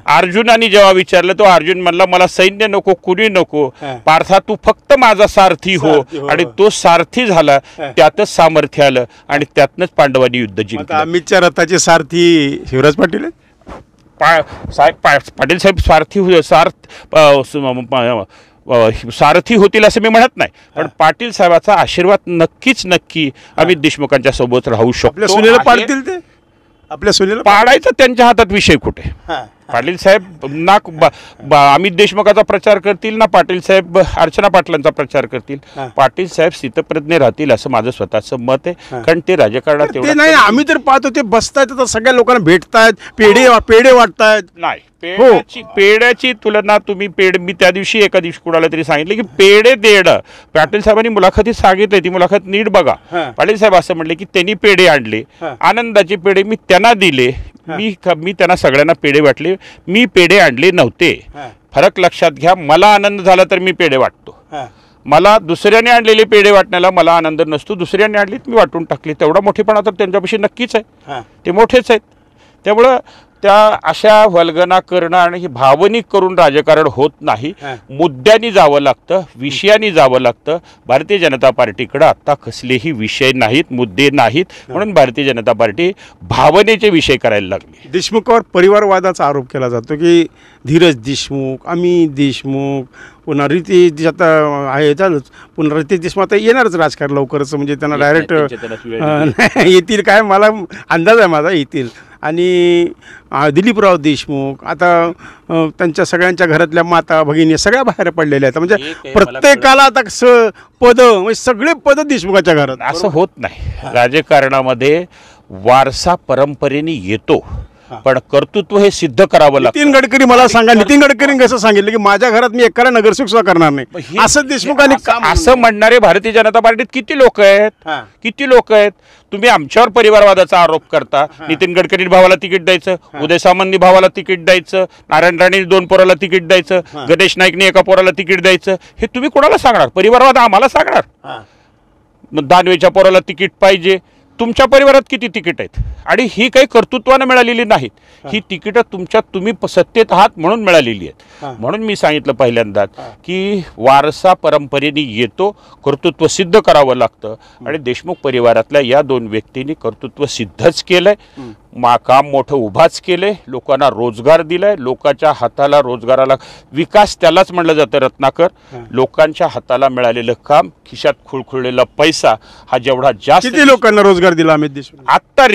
अर्जुनाने जेव्हा विचारलं तो अर्जुन म्हणला मला सैन्य नको, कुणी नको, पार्था तू फक्त माझा सारथी हो. आणि तो सारथी झाला, त्यातच सामर्थ्य आलं आणि त्यातनंच पांडवांनी युद्ध जिंकलं. अमितच्या रथाचे सारथी शिवराज पाटील पाटील साहेब सारथी होतील असं मी म्हणत नाही, पण पाटील साहेबाचा आशीर्वाद नक्की अमित देशमुखांच्या सोबत राहू शकतो. आपल्या सुनेला पाडतील ते, आपल्या सुनेला पाडायचं त्यांच्या हातात विषय कुठे. पाटील साहेब ना अमित देशमुखाचा प्रचार करतील ना पाटील साहेब अर्चना पाटलांचा प्रचार करतील. पाटील साहेब स्थितप्रज्ञ राहतील असं माझं स्वतःचं मत आहे. कारण ते राजकारणात ते नाही, आम्ही तर पाहतो ते बसतायत तर सगळ्या लोकांना भेटतायत, पेढे वाटतायत. नाही, पेड्याची तुलना तुम्ही मी त्या दिवशी एका दिवशी कुणाला तरी सांगितलं की पेढे देणं, पाटील साहेबांनी मुलाखतीत सांगितलं, ती मुलाखत नीट बघा. पाटील साहेब असं म्हणले की त्यांनी पेढे आणले, आनंदाचे पेढे मी त्यांना दिले, मी त्यांना सगळ्यांना पेढे वाटले, मी पेढे आणले नव्हते. फरक लक्षात घ्या. मला आनंद झाला तर मी पेढे वाटतो, मला दुसऱ्याने आणलेले पेढे वाटण्याला मला आनंद नसतो. दुसऱ्याने आणलीत मी वाटून टाकली, तेवढा मोठेपणा तर त्यांच्यापाशी नक्कीच आहे, ते मोठेच आहेत. त्यामुळं त्या अशा वल्गना करणं आणि ही भावनिक करून राजकारण होत नाही. मुद्द्यांनी जावं लागतं, विषयानी जावं लागतं. भारतीय जनता पार्टीकडे आता कसलेही विषय नाहीत, मुद्दे नाहीत, म्हणून भारतीय जनता पार्टी भावनेचे विषय करायला लागली. देशमुखावर परिवारवादाचा आरोप केला जातो की धीरज देशमुख, अमित देशमुख, पुन्हा रितेश आता आहे चालूच, पुन्हा रितेश देशमुख आता येणारच राजकारण लवकरच, म्हणजे त्यांना डायरेक्ट येतील काय मला अंदाज आहे माझा, येतील. आणि दिलीपराव देशमुख आता त्यांच्या सगळ्यांच्या घरातल्या माता भगिनी सगळ्या बाहेर पडलेल्या आहेत. म्हणजे प्रत्येकाला आता म्हणजे सगळे पद देशमुखाच्या घरात. असं होत नाही. राजकारणामध्ये वारसा परंपरेने येतो, पण कर्तृत्व हे सिद्ध करावं लागतं. नितीन गडकरी मला सांगा, नितीन गडकरींनी कसं सांगितलं की माझ्या घरात मी एकाला नगरसेवक सुद्धा करणार नाही, असं देशमुखांनी असं म्हणणारे भारतीय जनता पार्टीत किती लोक आहेत, किती लोक आहेत. तुम्ही आमच्यावर परिवारवादाचा आरोप करता. नितीन गडकरी भावाला तिकीट द्यायचं, उदय सामंतनी भावाला तिकीट द्यायचं, नारायण राणे 2 पोराला तिकीट द्यायचं, गणेश नाईकने एका पोराला तिकीट द्यायचं, हे तुम्ही कोणाला सांगणार? परिवारवाद आम्हाला सांगणार? दानवेच्या पोराला तिकीट पाहिजे. तुमच्या परिवारात किती तिकीट आहेत? आणि ही काही कर्तृत्वानं मिळालेली नाहीत, ही तिकीटं तुम्ही सत्तेत आहात म्हणून मिळालेली आहेत. म्हणून मी सांगितलं पहिल्यांदाच की वारसा परंपरेने येतो, कर्तृत्व सिद्ध करावं लागतं. आणि देशमुख परिवारातल्या या 2 व्यक्तींनी कर्तृत्व सिद्धच केलंय, काम मोठं उभाच केलंय, लोकांना रोजगार दिलाय, लोकांच्या हाताला रोजगाराला विकास त्यालाच म्हणलं जातं रत्नाकर. लोकांच्या हाताला मिळालेलं काम, खिशात खुळखुळलेला पैसा हा जेवढा जास्त. किती लोकांना रोजगार दिला अमित देशमुख? आता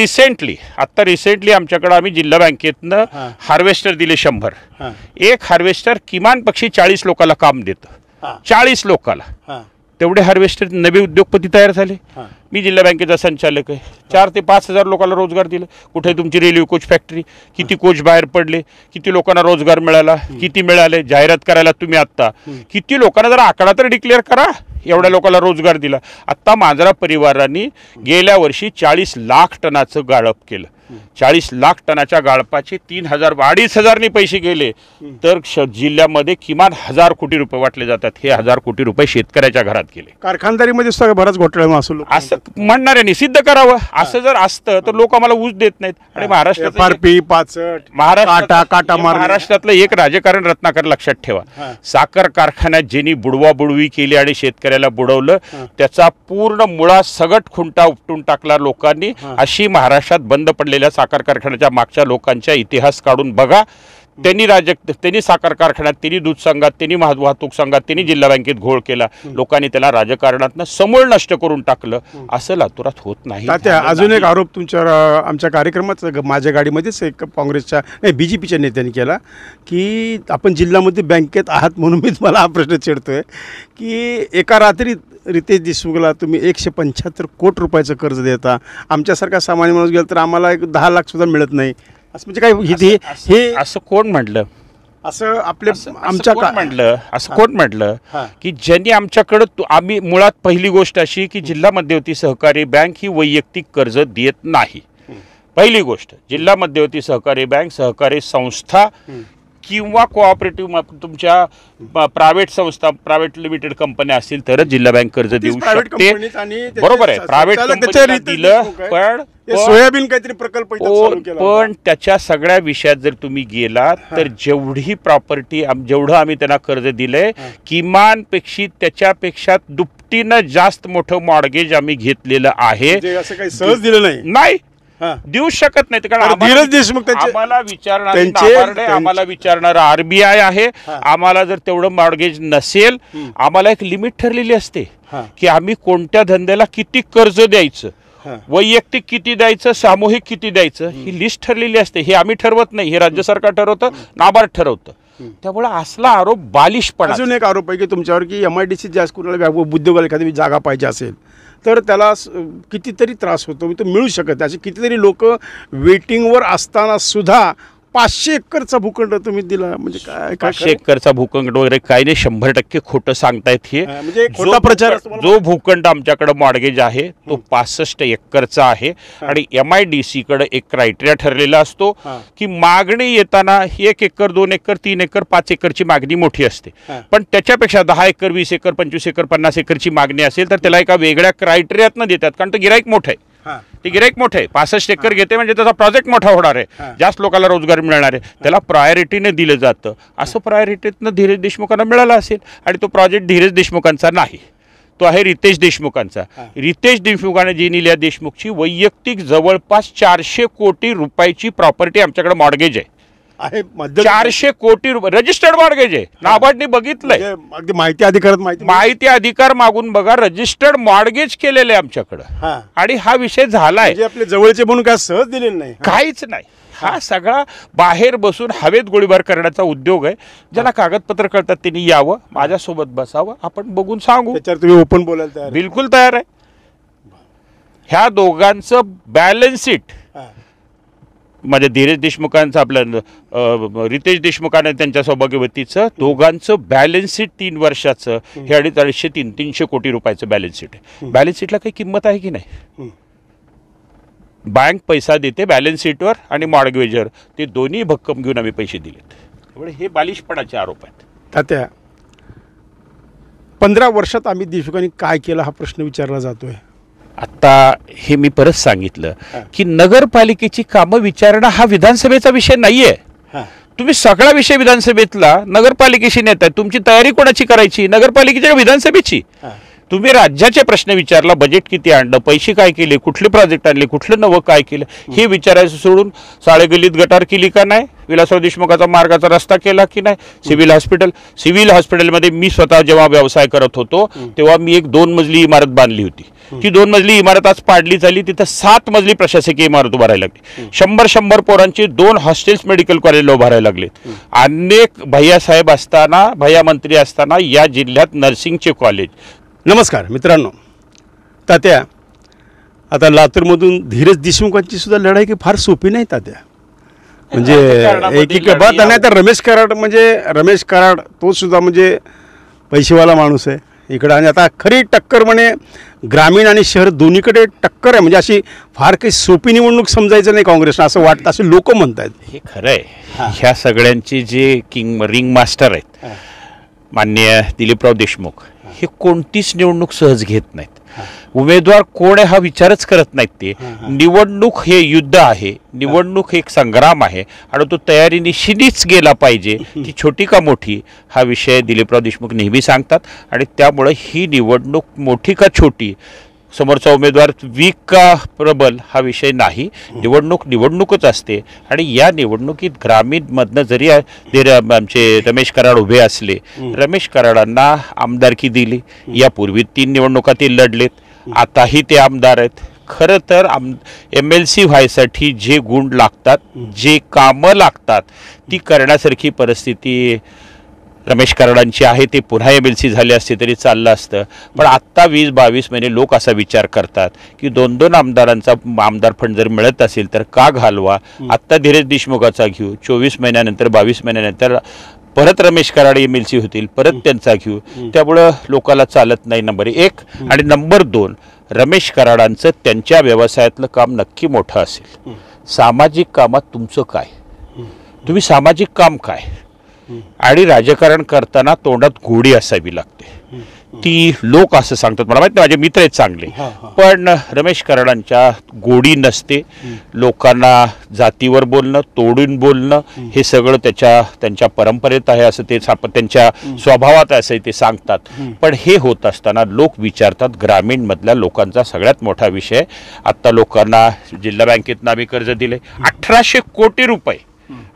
रिसेंटली आमच्याकडे आम्ही जिल्हा बँकेतनं हार्वेस्टर दिले 100. एक हार्वेस्टर किमान पक्षी 40 लोकांना काम देतं, 40 लोकांना. तेवढे हार्वेस्टर नवे उद्योगपती तयार झाले. मी जिल्हा बँकेचा संचालक आहे. 4 ते 5 हजार लोकांना रोजगार दिले. कुठे तुमची रेल्वे कोच फॅक्टरी, किती कोच बाहेर पडले, किती लोकांना रोजगार मिळाला, किती मिळाले, जाहिरात करायला तुम्ही आत्ता किती लोकांना जरा आकडा तर डिक्लेअर करा, एवढ्या लोकांना रोजगार दिला. आत्ता मांजरा परिवारांनी गेल्या वर्षी 40 लाख टनाचं गाळप केलं. 40 लाख टनाच्या गाळपाचे 3,000-2,500 पैसे गेले तर जिल्ह्यामध्ये किमान 1,000 कोटी रुपये वाटले जातात. हे 1,000 कोटी रुपये शेतकऱ्याच्या घरात गेले. कारखानदारीमध्ये सुद्धा बराच घोटाळा असं म्हणणाऱ्यांनी सिद्ध करावं. असं जर असतं तर लोक आम्हाला ऊस देत नाहीत. आणि महाराष्ट्रातलं एक राजकारण रत्नाकर लक्षात ठेवा. साखर कारखान्यात ज्यांनी बुडवाबुडवी केली आणि शेतकऱ्याला बुडवलं, त्याचा पूर्ण मुळा सगट खुंटा उपटून टाकला लोकांनी. अशी महाराष्ट्रात बंद पडलेल्या साखर कारखान्याच्या मागच्या लोकांचा इतिहास काढून बघा. त्यांनी साखर कारखान्यात, त्यांनी दूध संघात, त्यांनी वाहतूक संघात, त्यांनी जिल्हा बँकेत घोळ केला. लोकांनी त्याला राजकारणातनं समूळ नष्ट करून टाकलं. असं लातूरात होत नाही. अजून एक आरोप तुमच्यावर आमच्या कार्यक्रमात माझ्या गाडीमध्येच एक काँग्रेसच्या BJPच्या नेत्यांनी केला की आपण जिल्ह्यामध्ये बँकेत आहात म्हणून मी तुम्हाला हा प्रश्न छेडतोय की एका रात्री रितेश देशमुखला तुम्ही 175 कोटी रुपयाचं कर्ज देता, आमच्यासारखा सामान्य माणूस गेला तर आम्हाला एक 10 लाख सुद्धा मिळत नाही, असं म्हणजे काय? हे असं कोण म्हटलं? असं आपल्या आमच्या म्हटलं असं कोण म्हटलं की ज्यांनी आमच्याकडं आम्ही मुळात पहिली गोष्ट अशी की जिल्हा मध्यवर्ती सहकारी बँक ही वैयक्तिक कर्ज देत नाही. पहिली गोष्ट, जिल्हा मध्यवर्ती सहकारी बँक सहकारी संस्था किंवा कोऑपरेटिव्ह तुमच्या प्रायव्हेट संस्था, प्रायव्हेट लिमिटेड कंपन्या असतील तरच जिल्हा बँक कर्ज देऊ शकते. बरोबर आहे, प्रायव्हेट कंपनीला दिलं पण सोयाबीन काहीतरी प्रकल्प पण त्याच्या सगळ्या विषयात जर तुम्ही गेलात तर जेवढी प्रॉपर्टी जेवढं आम्ही त्यांना कर्ज दिलंय किमान त्याच्यापेक्षा दुपटीनं जास्त मोठं मॉर्गेज आम्ही घेतलेलं आहे. असं काही सहज दिलं नाही, देऊ शकत नाही. कारण धीरज देशमुख आम्हाला विचारणार RBI आहे. आम्हाला जर तेवढं मॉर्गेज नसेल, आम्हाला एक लिमिट ठरलेली असते की आम्ही कोणत्या धंद्याला किती कर्ज द्यायचं. वैयक्तिक किती द्यायचं, सामूहिक किती द्यायचं ही लिस्ट ठरलेली असते. हे आम्ही ठरवत नाही, हे राज्य सरकार ठरवतं, नाबार्ड ठरवतं. त्यामुळे असला आरोप बालिशपणा. अजून एक आरोप आहे की तुमच्यावर की MIDC जास्त कुणाला उद्योगाला एखादी जागा पाहिजे असेल तर त्याला कितीतरी त्रास होतो, तो मिळू शकत नाही. असे कितीतरी लोक वेटिंगवर असताना सुद्धा 500 एकरचा भूखंड तुम्ही दिला. म्हणजे काय 500 एकरचा भूखंड वगैरे काही नाही, 100% खोटं सांगतायत. हे म्हणजे खोटा प्रचार. जो भूखंड आमच्याकडे मॉर्गेज आहे तो 65 एकरचा आहे. आणि MIDC कडे एक क्रायटेरिया ठरलेला असतो की मागणी येताना 1 एकर 2 एकर 3 एकर 5 एकरची मागणी मोठी असते, पण त्याच्यापेक्षा 10 एकर 20 एकर 25 एकर 50 एकरची मागणी असेल तर त्याला एका वेगळ्या क्रायटेरियातनं देतात. कारण तो गिराईक मोठं आहे, ते गिराईक मोठं आहे. 65 एकर घेते म्हणजे त्याचा प्रोजेक्ट मोठा होणार आहे, जास्त लोकांना रोजगार मिळणार आहे, त्याला प्रायोरिटीने दिलं जातं. असं प्रायोरिटीतनं धीरज देशमुखांना मिळालं असेल आणि तो प्रोजेक्ट धीरज देशमुखांचा नाही, तो आहे रितेश देशमुखांचा. रितेश देशमुखाने जी निल्या देशमुखची वैयक्तिक जवळपास 400 कोटी रुपयाची प्रॉपर्टी आमच्याकडे मॉर्गेज आहे. 400 कोटी रुपये रजिस्टर्ड मॉर्गेज आहे. नाबार्डने बघितलंय, अगदी माहिती अधिकार मागून बघा, रजिस्टर्ड मॉर्गेज केलेलं आहे आमच्याकडं. आणि हा विषय झालाय. आपले जवळचे म्हणून काय सहज दिलेलं नाही, काहीच नाही. हा सगळा बाहेर बसून हवेत गोळीबार करण्याचा उद्योग आहे. ज्याला कागदपत्र कळतात त्यांनी यावं, माझ्यासोबत बसावं, आपण बघून सांगू. त्याच्यावर तुम्ही ओपन बोलायला तयार? बिलकुल तयार आहे. ह्या दोघांचं बॅलन्स शीट म्हणजे धीरज देशमुखांचं आपलं रितेश देशमुखाने त्यांच्या सौभाग्यवतीचं दोघांचं बॅलन्स शीट 3 वर्षाचं हे 250-300 कोटी रुपयाचं बॅलन्स शीट आहे. बॅलन्स शीटला काही किंमत आहे की नाही? बँक पैसा देते बॅलन्स शीटवर आणि मॉर्गेजवर, ते दोन्ही भक्कम घेऊन आम्ही पैसे दिलेत. त्यामुळे हे बालिशपणाचे आरोप आहेत. तात्या, 15 वर्षात अमित देशमुखांनी काय केलं हा प्रश्न विचारला जातोय. आता हे मी परत सांगितलं की नगरपालिकेची कामं विचारणं हा विधानसभेचा विषय नाहीये. तुम्ही सगळा विषय विधानसभेतला नगरपालिकेशी नेताय. तुमची तयारी कोणाची करायची? नगरपालिकेच्या विधानसभेची. तुम्ही राज्याचे प्रश्न विचारला, बजेट किती आणलं, पैसे काय केले, कुठले प्रोजेक्ट आणले, कुठलं नवं काय केलं हे विचारायचं सोडून साळेगल्लीत गटार केली का नाही, विलासराव देशमुखाचा मार्गाचा रस्ता केला की नाही, सिव्हिल हॉस्पिटलमध्ये मी स्वतः जेव्हा व्यवसाय करत होतो तेव्हा मी एक 2 मजली इमारत बांधली होती. ती 2 मजली इमारत आज पाडली झाली, तिथं 7 मजली प्रशासकीय इमारत उभारायला लागली. 100 पोरांची 2 हॉस्टेल्स मेडिकल कॉलेजला उभारायला लागलेत. अनेक भैयासाहेब असताना, भैया मंत्री असताना या जिल्ह्यात नर्सिंगचे कॉलेज. नमस्कार मित्रांनो. तात्या, आता लातूरमधून धीरज देशमुखांची सुद्धा लढाई की फार सोपी नाही तात्या. म्हणजे एक बात नाही तर रमेश कराड तो सुद्धा म्हणजे पैसेवाला माणूस आहे इकडं. आणि आता खरी टक्कर म्हणे ग्रामीण आणि शहर दोन्हीकडे टक्कर आहे. म्हणजे अशी फार काही सोपी निवडणूक समजायचं नाही काँग्रेसनं असं वाटतं, असे लोक म्हणतात. हे खरं आहे. ह्या सगळ्यांचे जे रिंग मास्टर आहेत माननीय दिलीपराव देशमुख, हे कोणतीच निवडणूक सहज घेत नाहीत. उमेदवार कोण आहे हा विचारच करत नाहीत ते. निवडणूक हे युद्ध आहे, निवडणूक हे एक संग्राम आहे आणि तो तयारीनिशीच गेला पाहिजे, ती छोटी का मोठी हा विषय दिलीपराव देशमुख नेहमी सांगतात. आणि त्यामुळे ही निवडणूक मोठी का छोटी, समोरचा उमेदवार वीक का प्रबल हा विषय नाही. निवडणूकच असते. आणि या निवडणुकीत ग्रामीणमधनं जरी आमचे रमेश कराड उभे असले, रमेश कराडांना आमदारकी दिली. यापूर्वी 3 निवडणुका ते लढलेत, आताही ते आमदार आहेत. खरं तर MLC व्हायसाठी जे गुण लागतात, जे कामं लागतात ती करण्यासारखी परिस्थिती रमेश कराडांची आहे. ते पुन्हा MLC झाले असते तरी चाललं असतं. पण आत्ता 20-22 महिने लोक असा विचार करतात की 2-2 आमदारांचा आमदार फंड जर मिळत असेल तर का घालवा. आत्ता धीरज देशमुखाचा घेऊ, 24 महिन्यानंतर 22 महिन्यानंतर परत रमेश कराड MLC होतील, परत त्यांचा घेऊ. त्यामुळं लोकांना चालत नाही, नंबर 1. आणि नंबर 2, रमेश कराडांचं त्यांच्या व्यवसायातलं काम नक्की मोठं असेल. सामाजिक कामात तुमचं काय, तुम्ही सामाजिक काम काय, आणि राजकारण करताना तोंडात गोडी असावी लागते. ती लोक असं सांगतात, मला माहिती नाही, माझे मित्र आहेत चांगले, पण रमेश कराडांच्या गोडी नसते. लोकांना जातीवर बोलणं, तोडून बोलणं हे सगळं त्यांच्या परंपरेत आहे असं ते त्यांच्या स्वभावात असं ते सांगतात. पण हे होत असताना लोक विचारतात, ग्रामीणमधल्या लोकांचा सगळ्यात मोठा विषय. आत्ता लोकांना जिल्हा बँकेतनं आम्ही कर्ज दिले 1800 कोटी रुपये.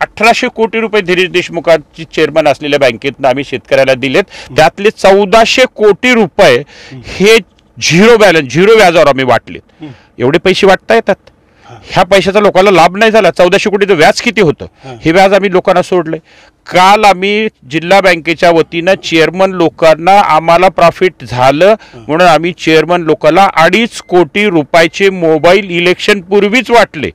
1800 कोटी रुपये धीरज देशमुखांची चेअरमन असलेल्या बँकेतनं आम्ही शेतकऱ्याला दिलेत. त्यातले 1400 कोटी रुपये हे झिरो व्याजावर आम्ही वाटलेत. एवढे पैसे वाटता येतात. ह्या पैशाचा लोकांना लाभ नाही झाला. 1400 कोटीचं व्याज किती होतं, हे व्याज आम्ही लोकांना सोडले. काल आम्ही जिल्हा बँकेच्या वतीनं चेअरमन लोकांना आम्हाला प्रॉफिट झालं म्हणून आम्ही चेअरमन लोकांना 2.5 कोटी रुपयाचे मोबाईल इलेक्शन पूर्वीच वाटले.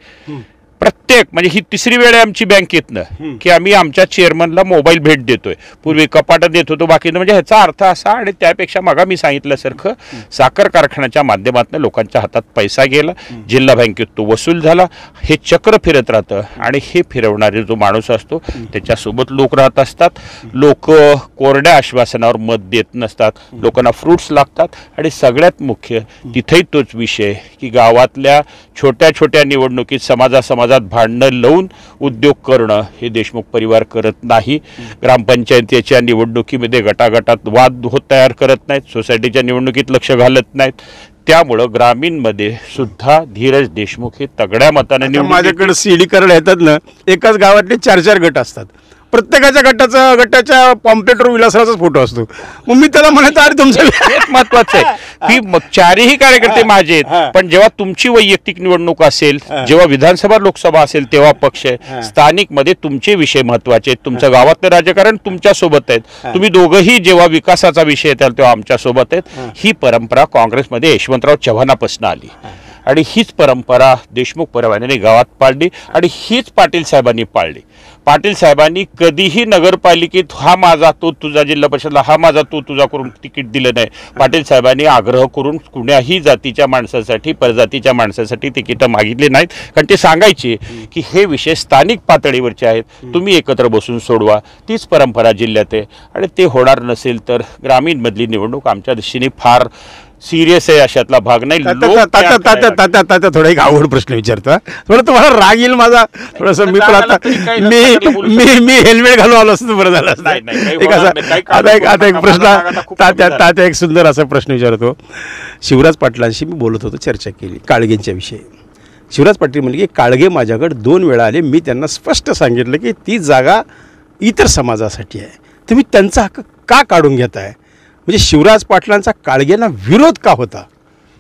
प्रत्येक म्हणजे ही तिसरी वेळ आहे आमची बँकेतनं की आम्ही आमच्या चेअरमनला मोबाईल भेट देतोय. पूर्वी कपाटं देत होतो बाकी. म्हणजे ह्याचा अर्थ असा, आणि त्यापेक्षा मग मी सांगितल्यासारखं साखर कारखान्याच्या माध्यमातून लोकांच्या हातात पैसा गेला, जिल्हा बँकेत तो वसूल झाला. हे चक्र फिरत राहतं आणि हे फिरवणारे जो माणूस असतो त्याच्यासोबत लोक राहत असतात. लोक कोरड्या आश्वासनावर मत देत नसतात, लोकांना फ्रूट्स लागतात. आणि सगळ्यात मुख्य तिथेही तोच विषय की गावातल्या छोट्या छोट्या निवडणुकीत समाजात भांडणं लावून उद्योग करणं हे देशमुख परिवार करत नाही. ग्रामपंचायतीच्या निवडणुकीमध्ये गटागटात वाद तयार करत नाहीत, सोसायटीच्या निवडणुकीत लक्ष घालत नाहीत. त्यामुळं ग्रामीणमध्ये सुद्धा धीरज देशमुख हे तगड्या मताने निवडून. माझ्याकडे सीडी करायला येतात ना, एकाच गावातले 4-4 गट असतात. प्रत्येकाच्या गटाच्या पॉम्पलेटवर विलासरावचाच फोटो असतो. मग मी त्याला म्हणत अरे तुमचं हेच महत्वाचं आहे की चारही कार्यकर्ते माझे आहेत, पण जेव्हा तुमची वैयक्तिक निवडणूक असेल, जेव्हा विधानसभा लोकसभा असेल तेव्हा पक्ष आहे. स्थानिक मध्ये तुमचे विषय महत्वाचे आहेत, तुमच्या गावातलं राजकारण तुमच्या सोबत आहेत. तुम्ही दोघंही जेव्हा विकासाचा विषय येतात तेव्हा आमच्या सोबत आहेत. ही परंपरा काँग्रेसमध्ये यशवंतराव चव्हाणापासून आली आणि हीच परंपरा देशमुख परिवाराने गावात पाळली आणि हीच पाटील साहेबांनी पाळली. पाटील साहेबांनी कधीही नगरपालिकेत हा माझा तो तुझा, जिल्हा परिषदला हा माझा तो तुझा करून तिकीट दिलं नाही. पाटील साहेबांनी आग्रह करून कुणाही जातीच्या माणसासाठी, परजातीच्या माणसासाठी तिकीटं मागितली नाहीत. कारण ते सांगायचे की हे विषय स्थानिक पातळीवरचे आहेत, तुम्ही एकत्र बसून सोडवा. तीच परंपरा जिल्ह्यात आहे आणि ते होणार नसेल तर ग्रामीणमधली निवडणूक आमच्या दृष्टीने फार सिरियस आहे, अशातला भाग नाही. तात्या थोडा एक आवड प्रश्न विचारता, थोडं तुम्हाला राग येईल माझा थोडंसं. मी पण आता मी हेल्मेट घालून आलो असतो बरं झालं असतं. आता एक प्रश्न तात्या एक सुंदर असा प्रश्न विचारतो. शिवराज पाटलांशी मी बोलत होतो, चर्चा केली काळगेंच्या विषयी. शिवराज पाटील म्हणले की काळगे माझ्याकडे 2 वेळा आले, मी त्यांना स्पष्ट सांगितलं की ती जागा इतर समाजासाठी आहे, तुम्ही त्यांचा हक्क का काढून घेताय. म्हणजे शिवराज पाटलांचा काळगेंना विरोध का होता.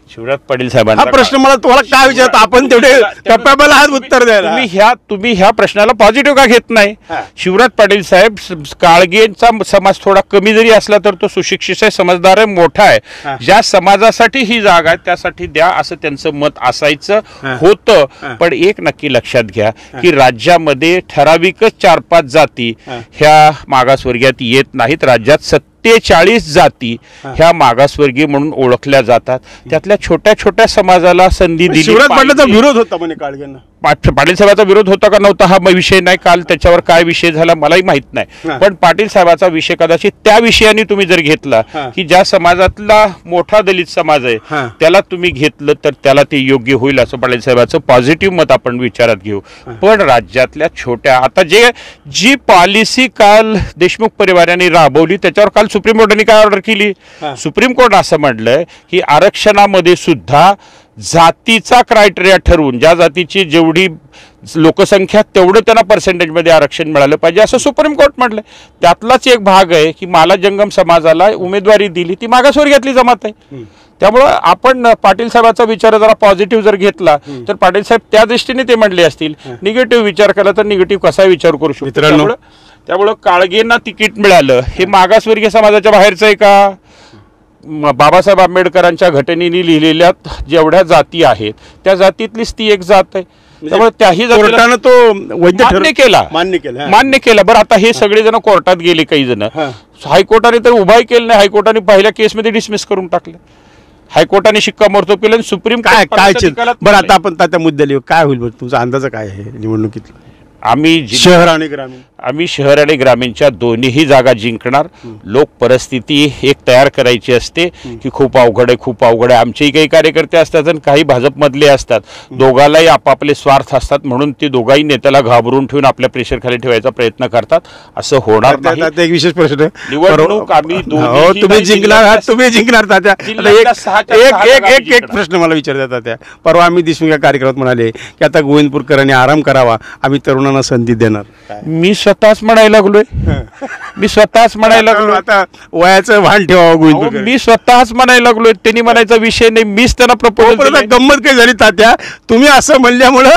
शिवराज पाटील साहेबांना हा प्रश्न मला तुम्हाला काय विचारतो, आपण तेवढे कॅपेबल आहात उत्तर द्यायला. तुम्ही ह्या प्रश्नाला पॉझिटिव्ह का घेत नाही. शिवराज पाटील साहेब, काळगेंचा समाज थोडा कमी जरी असला तर तो सुशिक्षित आहे, समजदार आहे, मोठा आहे. ज्या समाजासाठी ही जागा आहे त्यासाठी द्या असं त्यांचं मत असायचं होतं. पण एक नक्की लक्षात घ्या की राज्यामध्ये ठराविकच 4-5 जाती ह्या मागासवर्गीयात येत नाहीत. राज्यात 47 जाती ह्या मागासवर्गीय म्हणून ओळखल्या जातात. त्यातल्या छोट्या छोट्या समाजाला संधी दिली. शिवराज पाटलांचा विरोध होता म्हणे काळगेंना. पाटील साहेबांचा विरोध होता का नव्हता हा विषय नाही. काल त्याच्यावर काय विषय झाला मलाही माहित नाही. पण पाटील साहेबाचा विषय कदाचित त्या विषयाने तुम्ही जर घेतला की ज्या समाजातला मोठा दलित समाज आहे त्याला तुम्ही घेतलं तर त्याला ते योग्य होईल असं पाटील साहेबाचं पॉझिटिव्ह मत आपण विचारात घेऊ. पण राज्यातल्या छोट्या, आता जी पॉलिसी काल देशमुख परिवाराने राबवली त्याच्यावर काल सुप्रीम कोर्टाने काय ऑर्डर केली. सुप्रीम कोर्ट असं म्हटलंय की आरक्षणामध्ये सुद्धा जातीचा क्रायटेरिया ठरवून ज्या जातीची जेवढी लोकसंख्या तेवढं त्यांना पर्सेंटेजमध्ये आरक्षण मिळालं पाहिजे असं सुप्रीम कोर्ट म्हटलंय. त्यातलाच एक भाग आहे की माला जंगम समाजाला उमेदवारी दिली, ती मागासवर्गीयातली जमात आहे. त्यामुळं आपण पाटील साहेबाचा विचार जरा पॉझिटिव्ह जर घेतला तर पाटील साहेब त्या दृष्टीने ते म्हणले असतील. निगेटिव्ह विचार केला तर निगेटिव्ह कसा विचार करू शकतो. त्यामुळं काळगेंना तिकीट मिळालं हे मागासवर्गीय समाजाच्या बाहेरचं आहे का. बाबासाहेब आंबेडकरांच्या घटनेने लिहिलेल्या जेवढ्या जाती आहेत त्या जातीतलीच ती एक जात आहे. त्यामुळे त्याही कोर्टानं तो वैध मान्य केला. बरं आता हे सगळेजण कोर्टात गेले, काही जण हायकोर्टाने तर उभाही केलं नाही. हायकोर्टाने पहिल्या केसमध्ये डिसमिस करून टाकलं. हायकोर्टाने शिक्कामोर्तब केलं आणि सुप्रीम काय बरं आता आपण त्या मुद्द्याला काय होईल तुमचा अंदाज काय आहे निवडणुकीत. आम्ही शहर आणि ग्रामीणच्या दोन्हीही जागा जिंकणार. लोक परिस्थिती एक तयार करायची असते की खूप अवघड आहे. आमचेही काही कार्यकर्ते असतात आणि काही भाजपमधले असतात. दोघांनाही आपापले स्वार्थ असतात म्हणून ते दोघाही नेत्याला घाबरून ठेवून आपल्या प्रेशर खाली ठेवायचा प्रयत्न करतात. असं होणार नाही. एक विशेष प्रश्न निवडणूक आम्ही तुम्ही जिंकणार तात्या. एक प्रश्न मला विचारतात तात्या. परवा आम्ही देशमुख या कार्यक्रमात म्हणाले की आता गोविंदपूरकरांनी आराम करावा, आम्ही तरुणांना तरुणांना संधी देणार? मी स्वतःच म्हणायला लागलोय, मी स्वतःच म्हणायला लागलो. आता वयाचं भान ठेवावं गोविंद. मी स्वतःच म्हणायला लागलोय, त्यांनी म्हणायचा विषय नाही, मीच त्यांना प्रपोजल. गंमत काय झाली तात्या, तुम्ही असं म्हणल्यामुळं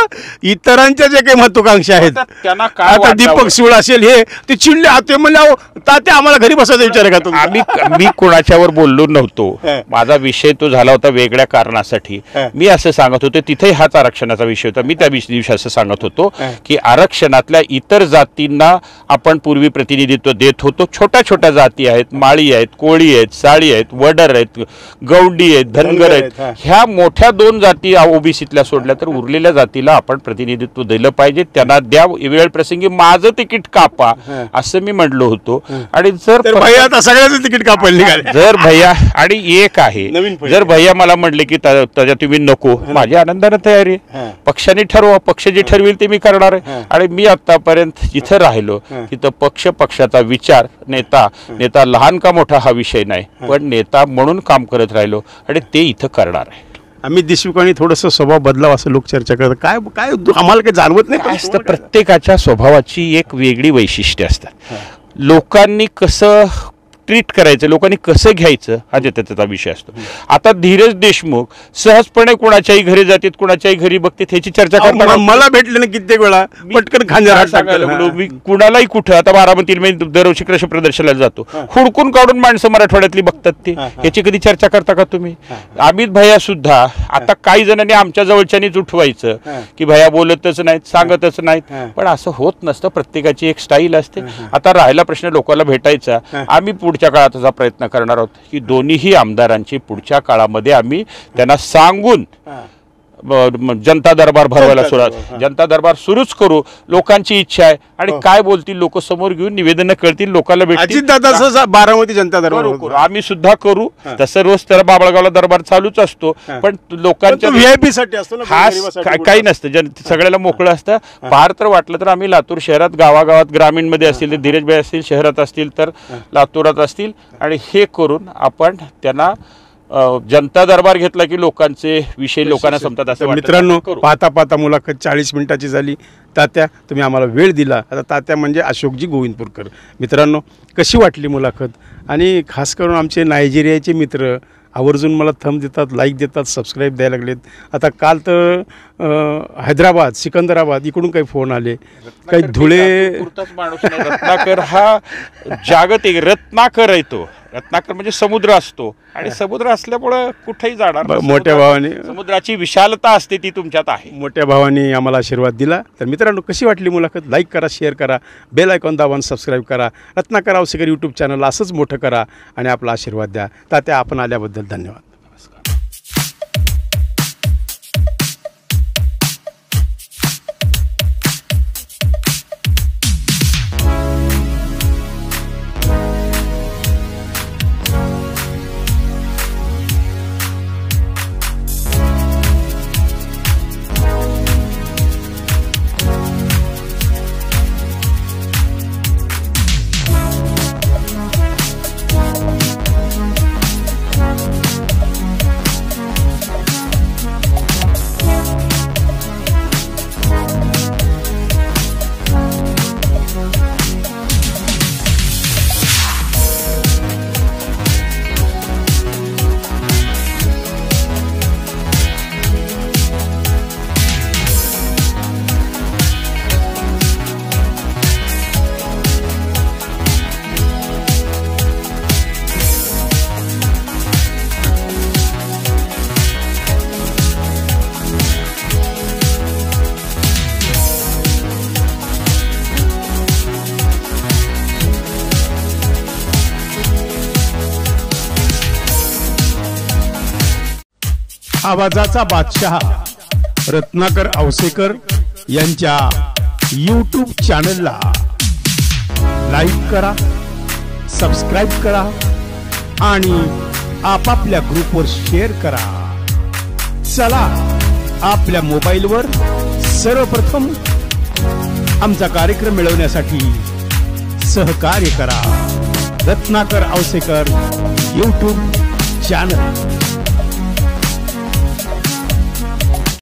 इतरांच्या जे काही महत्वाकांक्षा आहेत, त्यांना आता दीपक शिवळ असेल हे ते चिडले होते, म्हणले तात्या आम्हाला घरी बसायचा विचार आहे का तुम्ही? मी कोणाच्यावर बोललो नव्हतो, माझा विषय तो झाला होता वेगळ्या कारणासाठी. मी असं सांगत होतो, तिथे हाच आरक्षणाचा विषय होता. मी त्या दिवशी असं सांगत होतो की आरक्षणातल्या इतर जातींना आपण पूर्वी प्रतिनिधित्व देत होतो. छोट्या छोट्या जाती आहेत, माळी आहेत, कोळी आहेत, साळी आहेत, वडर आहेत, गौंडी आहेत, धनगर आहेत. ह्या मोठ्या 2 जाती ओबीसीतल्या सोडल्या तर उरलेल्या जातीला आपण प्रतिनिधित्व दिलं पाहिजे, त्यांना द्या, वेळ प्रसंगी माझं तिकीट कापा असं मी म्हणलो होतो. आणि जर भैया सगळ्याचं तिकीट कापायला निघाले, जर भैया आणि एक आहे, जर भैया मला म्हणले की त्याच्या तुम्ही नको, माझ्या आनंदाने तयारी आहे. पक्षाने ठरवा, पक्ष जे ठरवेल ते मी करणार आहे. आणि मी आतापर्यंत जिथं राहिलो तिथं पक्षाचा विचार, नेता लहान का मोठा हा विषय नाही, पण नेता म्हणून काम करत राहिलो आणि ते इथं करणार आहे. अमित देशमुखांनी थोडंसं स्वभाव बदलावा असं लोक चर्चा करतात. काय काय आम्हाला काही जाणवत नाही असतं. प्रत्येकाच्या स्वभावाची एक वेगळी वैशिष्ट्ये असतात. लोकांनी कसं ट्रीट करायचं, लोकांनी कसं घ्यायचं हा त्याचा विषय असतो. आता धीरज देशमुख सहजपणे कुणाच्याही घरी जातात, कुणाच्याही घरी बघतात, ह्याची चर्चा करताना मला भेटले ना कित्येक वेळा, पटकन खांद्यावर सांगायला लागलो. मी कुणालाही कुठं, आता बारामतीला मी दरवर्षी कृषी प्रदर्शनाला जातो, हुडकून काढून माणसं मराठवाड्यातली बघतात ते. ह्याची कधी चर्चा करता का तुम्ही? अमित भैया सुद्धा आता काही जणांनी आमच्या जवळच्यानीच उठवायचं की भैया बोलतच नाहीत, सांगतच नाहीत, पण असं होत नसतं. प्रत्येकाची एक स्टाईल असते. आता राहिला प्रश्न लोकांना भेटायचा, आम्ही पुढच्या काळात असा प्रयत्न करणार आहोत की दोन्हीही आमदारांची पुढच्या काळामध्ये आम्ही त्यांना सांगून जनता दरबार भरवायला सुरुवात, जनता दरबार सुरूच करू. लोकांची इच्छा आहे आणि काय बोलतील लोक समोर घेऊन निवेदन कळतील, लोकांना भेटतील. बारामती जनता दरबार आम्ही सुद्धा करू. तसं रोज तर बाबळगावला दरबार चालूच असतो, पण लोकांच्या व्हीआयपी साठी असतो हा काही नसतं, सगळ्याला मोकळं असतं. फार तर वाटलं तर आम्ही लातूर शहरात, गावागावात, ग्रामीणमध्ये असतील तर धीरजभाई असतील, शहरात असतील तर लातूरात असतील, आणि हे करून आपण त्यांना जनता दरबार घेतला की लोकांचे विषय लोकांना समजतात असं. मित्रांनो, पाहता पाहता मुलाखत 40 मिनिटाची झाली. तात्या, तुम्ही आम्हाला वेळ दिला. आता तात्या म्हणजे अशोकजी गोविंदपूरकर. मित्रांनो, कशी वाटली मुलाखत? आणि खास करून आमचे नायजेरियाचे मित्र आवर्जून मला थंब देतात, लाईक देतात, सबस्क्राईब द्यायला लागलेत. आता काल तर हैदराबाद, सिकंदराबाद इकडून काही फोन आले, काही धुळे. रत्नाकर हा जागतिक रत्नाकर आहे. तो रत्नाकर म्हणजे समुद्र असतो आणि समुद्र असल्यामुळं कुठेही जाणार. मोठ्या भावाने समुद्राची विशालता असते ती तुमच्यात आहे. मोठ्या भावाने आम्हाला आशीर्वाद दिला. तर मित्रांनो, कशी वाटली मुलाखत? लाईक करा, शेअर करा, बेल आयकॉन दाबून सबस्क्राईब करा, रत्नाकर औसेकर यूट्यूब चॅनल असंच मोठं करा आणि आपला आशीर्वाद द्या. तात्या, आपण आल्याबद्दल धन्यवाद. आवाजाचा बादशाह रत्नाकर औसेकर यांच्या यूट्यूब चॅनलला लाईक करा, सबस्क्राईब करा आणि आपापल्या ग्रुपवर शेअर करा. चला, आपल्या मोबाईलवर सर्वप्रथम आमचा कार्यक्रम मिळवण्यासाठी सहकार्य करा. Ratnakar Ausekar YouTube channel.